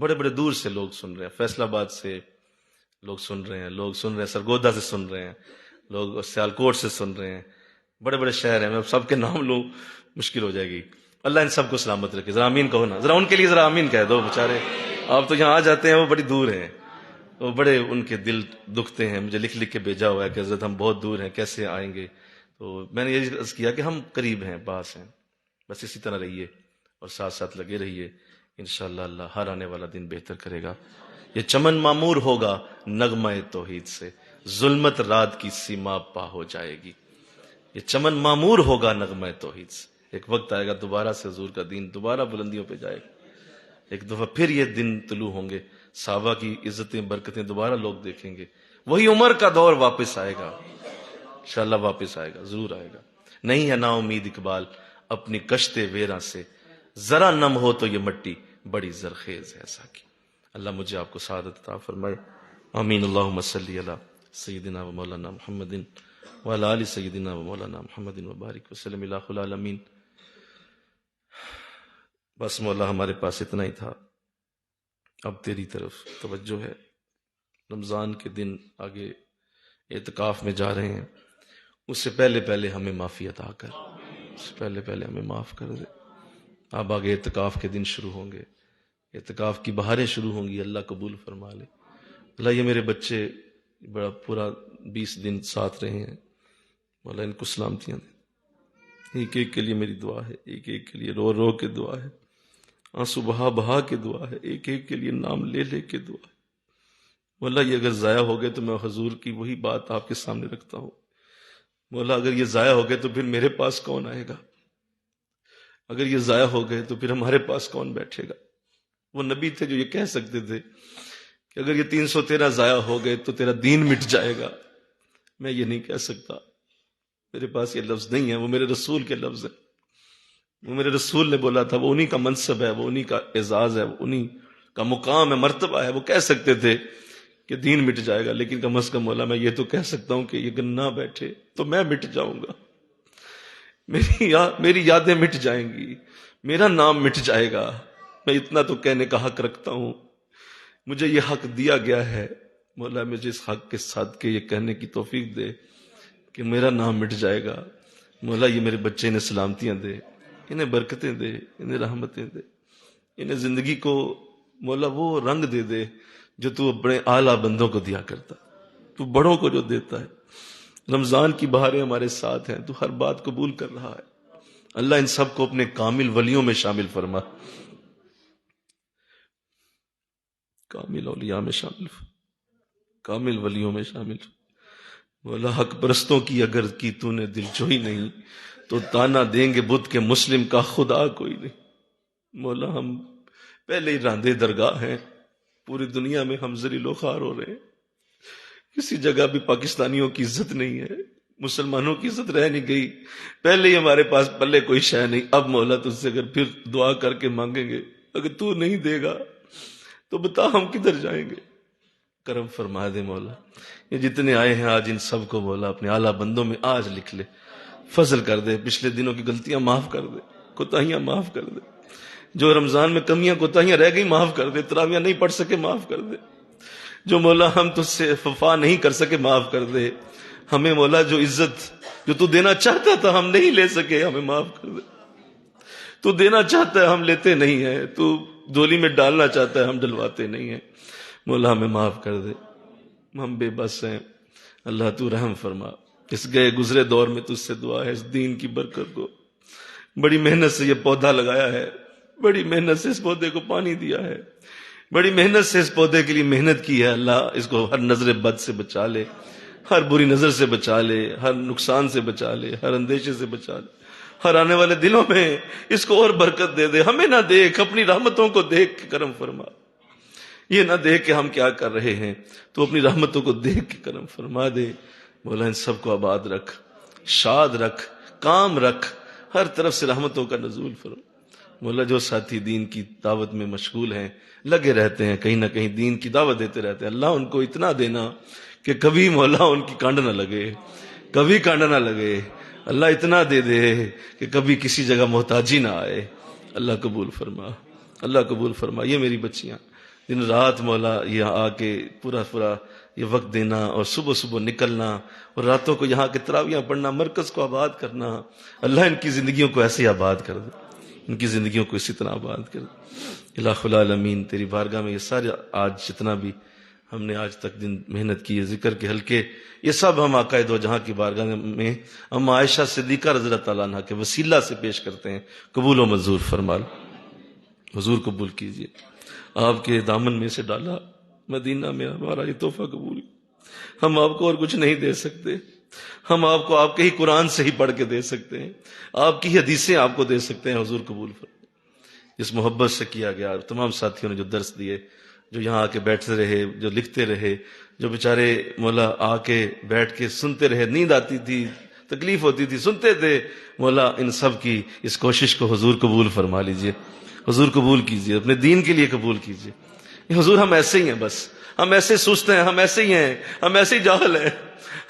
بڑے بڑے دور سے لوگ سن رہے ہیں. فیصل آباد سے لوگ سن رہے ہیں، لوگ سن رہے ہیں سرگودا سے سن رہے ہیں، لوگ سیالکوٹ سے سن رہے ہیں. بڑے بڑے شہر ہیں، میں سب کے نام لوں مشکل ہو جائے گی. اللہ ان سب کو سلامت رکھے. ذرا آمین کہو نا، ذرا ان کے لیے ذرا آمین کہہ دو. بیچارے آپ تو یہاں آ جاتے ہیں، وہ بڑی دور ہیں، وہ بڑے ان کے دل دکھتے ہیں. مجھے لکھ لکھ کے بھیجا ہوا ہے کہ حضرت ہم بہت دور ہیں، کیسے آئیں گے؟ تو میں نے یہ عرض کیا کہ ہم قریب ہیں، پاس ہیں، بس اسی طرح رہیے اور ساتھ ساتھ لگے رہیے. انشاءاللہ اللہ ہر آنے والا دن بہتر کرے گا. یہ چمن معمور ہوگا نغمہ توحید سے، ظلمت رات کی سیما پا ہو جائے گی. یہ چمن معمور ہوگا نغمہ توحید سے. ایک وقت آئے گا دوبارہ سے حضور کا دین دوبارہ بلندیوں پہ جائے گا. ایک دفعہ پھر یہ دن طلوع ہوں گے، صحابہ کی عزتیں برکتیں دوبارہ لوگ دیکھیں گے. وہی عمر کا دور واپس آئے گا، انشاءاللہ واپس آئے گا، ضرور آئے گا. نہیں ہے نا امید اقبال اپنی کشتے ویراں سے، ذرا نم ہو تو یہ مٹی بڑی زرخیز ہے ساکی. اللہ مجھے آپ کو سعادت عطا فرمائے. آمین. اللہم صلی علی سیدنا و مولانا محمد وعلی آل سیدنا و مولانا محمد وبارک وسلم الہ العالمین. بس مولا ہمارے پاس اتنا ہی تھا، اب تیری طرف توجہ ہے. رمضان کے دن آگے اعتکاف میں جا رہے ہیں، اس سے پہلے پہلے ہمیں معافی عطا کر، اس سے پہلے پہلے ہمیں معاف کر دے. اب آگے اعتکاف کے دن شروع ہوں گے، اعتکاف کی بہاریں شروع ہوں گی. اللہ قبول فرما لے. اللہ یہ میرے بچے بڑا پورا 20 دن ساتھ رہے ہیں، مولا ان کو سلامتیاں دے. ایک ایک کے لیے میری دعا ہے، ایک ایک کے لیے رو رو کے دعا ہے، آنسو بہا بہا کے دعا ہے، ایک ایک کے لیے نام لے لے کے دعا ہے. مولا یہ اگر ضائع ہو گئے تو میں حضور کی وہی بات آپ کے سامنے رکھتا ہوں. مولا اگر یہ ضائع ہو گئے تو پھر میرے پاس کون آئے گا؟ اگر یہ ضائع ہو گئے تو پھر ہمارے پاس کون بیٹھے گا؟ وہ نبی تھے جو یہ کہہ سکتے تھے کہ اگر یہ 313 ضائع ہو گئے تو تیرا دین مٹ جائے گا. میں یہ نہیں کہہ سکتا، میرے پاس یہ لفظ نہیں ہے، وہ میرے رسول کے لفظ ہیں. وہ میرے رسول نے بولا تھا، وہ انہی کا منصب ہے، وہ انہی کا اعزاز ہے، وہ انہی کا مقام ہے، مرتبہ ہے. وہ کہہ سکتے تھے کہ دین مٹ جائے گا، لیکن کم از کم مولا میں یہ تو کہہ سکتا ہوں کہ یہ اگر نہ بیٹھے تو میں مٹ جاؤں گا، میری یادیں مٹ جائیں گی، میرا نام مٹ جائے گا. میں اتنا تو کہنے کا حق رکھتا ہوں، مجھے یہ حق دیا گیا ہے. مولا مجھے اس حق کے ساتھ کے یہ کہنے کی توفیق دے کہ میرا نام مٹ جائے گا. مولا یہ میرے بچے انہیں سلامتیاں دے، انہیں برکتیں دے، انہیں رحمتیں دے، انہیں زندگی کو مولا وہ رنگ دے دے جو تو اپنے اعلیٰ بندوں کو دیا کرتا، تو بڑوں کو جو دیتا ہے. رمضان کی بہاریں ہمارے ساتھ ہیں، تو ہر بات قبول کر رہا ہے. اللہ ان سب کو اپنے کامل ولیوں میں شامل فرما، کامل اولیاء میں شامل، کامل ولیوں میں شامل. مولا حق پرستوں کی اگر کی تو نے دل جوئی نہیں تو تانا دیں گے بت کے مسلم کا خدا کوئی نہیں. مولا ہم پہلے ہی راندے درگاہ ہیں، پوری دنیا میں ہم ذلیل و خوار ہو رہے ہیں، کسی جگہ بھی پاکستانیوں کی عزت نہیں ہے، مسلمانوں کی عزت رہ نہیں گئی. پہلے ہی ہمارے پاس پلے کوئی شے نہیں. اب مولا تجھ سے اگر پھر دعا کر کے مانگیں گے، اگر تو نہیں دے گا تو بتا ہم کدھر جائیں گے؟ کرم فرما دے مولا. یہ جتنے آئے ہیں آج ان سب کو مولا اپنے اعلیٰ بندوں میں آج لکھ لے. فضل کر دے، پچھلے دنوں کی غلطیاں معاف کر دے، کوتاہیاں معاف کر دے، جو رمضان میں کمیاں کوتاہیاں رہ گئی معاف کر دے، تراویاں نہیں پڑھ سکے معاف کر دے، جو مولا ہم تجھ سے وفا نہیں کر سکے معاف کر دے، ہمیں مولا جو عزت جو تو دینا چاہتا تھا ہم نہیں لے سکے ہمیں معاف کر دے، تو دینا چاہتا ہے ہم لیتے نہیں ہیں، تو ڈولی میں ڈالنا چاہتا ہے ہم ڈلواتے نہیں ہیں، مولا ہمیں معاف کر دے، ہم بے بس ہیں، اللہ تو رحم فرما۔ اس گئے گزرے دور میں تجھ سے دعا ہے اس دین کی برکت کو، بڑی محنت سے یہ پودا لگایا ہے، بڑی محنت سے اس پودے کو پانی دیا ہے، بڑی محنت سے اس پودے کے لیے محنت کی ہے، اللہ اس کو ہر نظر بد سے بچا لے، ہر بری نظر سے بچا لے، ہر نقصان سے بچا لے، ہر اندیشے سے بچا لے، ہر آنے والے دنوں میں اس کو اور برکت دے دے، ہمیں نہ دیکھ، اپنی رحمتوں کو دیکھ کے کرم فرما، یہ نہ دیکھ کہ ہم کیا کر رہے ہیں، تو اپنی رحمتوں کو دیکھ کے کرم فرما دے، مولا ان سب کو آباد رکھ، شاد رکھ، کام رکھ، ہر طرف سے رحمتوں کا نزول فرما۔ مولا جو ساتھی دین کی دعوت میں مشغول ہیں، لگے رہتے ہیں، کہیں نہ کہیں دین کی دعوت دیتے رہتے ہیں، اللہ ان کو اتنا دینا کہ کبھی مولا ان کی کانڈ نہ لگے، کبھی کانڈ نہ لگے، اللہ اتنا دے دے کہ کبھی کسی جگہ محتاجی نہ آئے، اللہ قبول فرما، اللہ قبول فرما۔ یہ میری بچیاں دن رات مولا یہاں آ کے پورا یہ وقت دینا اور صبح صبح نکلنا اور راتوں کو یہاں کے تراویاں پڑھنا، مرکز کو آباد کرنا، اللہ ان کی زندگیوں کو ایسے آباد کر دے، ان کی زندگیوں کو اسی طرح آباد کر دے۔ الہ العالمین تیری بارگاہ میں یہ سارے آج جتنا بھی ہم نے آج تک دن محنت کی ہے، ذکر کے حلقے، یہ سب ہم آقا دو جہاں کی بارگاہ میں ہم عائشہ صدیقہ رضی اللہ تعالیٰ عنہ کے وسیلہ سے پیش کرتے ہیں، قبول و منظور فرما لو، حضور قبول کیجئے۔ آپ کے دامن میں سے ڈالا مدینہ میں ہمارا یہ تحفہ قبول، ہم آپ کو اور کچھ نہیں دے سکتے، ہم آپ کو آپ کے ہی قرآن سے ہی پڑھ کے دے سکتے ہیں، آپ کی حدیثیں آپ کو دے سکتے ہیں، حضور قبول فرمائے۔ اس محبت سے کیا گیا، تمام ساتھیوں نے جو درس دیے، جو یہاں آ کے بیٹھتے رہے، جو لکھتے رہے، جو بیچارے مولا آ کے بیٹھ کے سنتے رہے، نیند آتی تھی، تکلیف ہوتی تھی، سنتے تھے، مولا ان سب کی اس کوشش کو حضور قبول فرما لیجئے، حضور قبول کیجئے، اپنے دین کے لیے قبول کیجئے۔ حضور ہم ایسے ہی ہیں، بس ہم ایسے سست ہیں، ہم ایسے ہی ہیں، ہم ایسے ہی جاہل ہیں،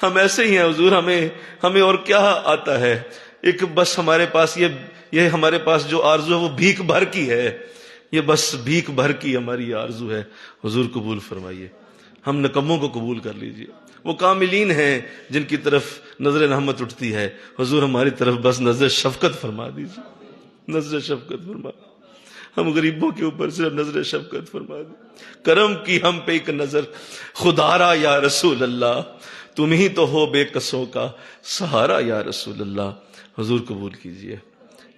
ہم ایسے ہی ہیں حضور، ہمیں اور کیا آتا ہے، ایک بس ہمارے پاس یہ ہمارے پاس جو آرزو ہے وہ بھیک بھر کی ہے، یہ بس بھیک بھر کی ہماری آرزو ہے، حضور قبول فرمائیے، ہم نکموں کو قبول کر لیجئے، وہ کاملین ہیں جن کی طرف نظر رحمت اٹھتی ہے، حضور ہماری طرف بس نظر شفقت فرما دیجئے، نظر شفقت فرما، ہم غریبوں کے اوپر صرف نظر شفقت فرما دیں، کرم کی ہم پہ ایک نظر، خدارا یا رسول اللہ، تم ہی تو ہو بے کسوں کا سہارا یا رسول اللہ، حضور قبول کیجئے۔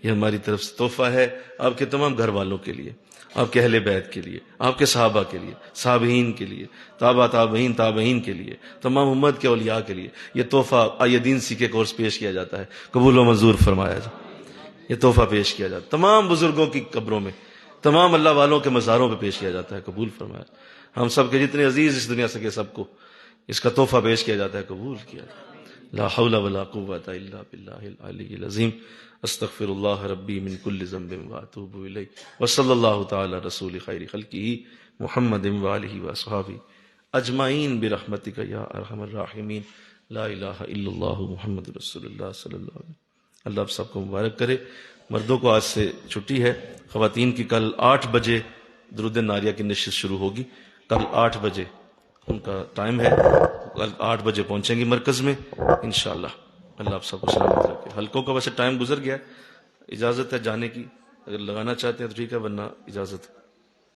یہ ہماری طرف سے تحفہ ہے آپ کے تمام گھر والوں کے لیے، آپ کے اہل بیت کے لیے، آپ کے صحابہ کے لیے، صحابین کے لیے، تابعین کے لیے، تمام امت کے اولیاء کے لیے یہ تحفہ آئیے دین سیکھے کورس پیش کیا جاتا ہے، قبول و منظور فرمایا جائے، یہ تحفہ پیش کیا جاتا ہے، تمام بزرگوں کی قبروں میں، تمام اللہ والوں کے مزاروں پہ پیش کیا جاتا ہے، قبول فرمایا، ہم سب کے جتنے عزیز اس دنیا سے کے سب کو اس کا تحفہ پیش کیا جاتا ہے، قبول کیا جاتا ہے۔ لا حول ولا قوة الا باللہ العلی العظیم، استغفر اللہ ربی من کل ذنب واتوب الیہ، وصلی اللہ تعالی رسول خیر خلقہ محمد وآلہ وصحبہ اجمعین برحمتک یا ارحم الراحمین، لا الہ الا اللہ محمد رسول اللہ صلی اللہ علیہ وسلم۔ اللہ آپ سب کو مبارک کرے۔ مردوں کو آج سے چھٹی ہے، خواتین کی کل 8 بجے درود ناریہ کی نشست شروع ہوگی، کل 8 بجے ان کا ٹائم ہے، کل 8 بجے پہنچیں گی مرکز میں انشاءاللہ۔ اللہ آپ سب کو سلامت رکھے۔ حلقوں کا ویسے ٹائم گزر گیا ہے، اجازت ہے جانے کی، اگر لگانا چاہتے ہیں تو ٹھیک ہے، ورنہ اجازت ہے۔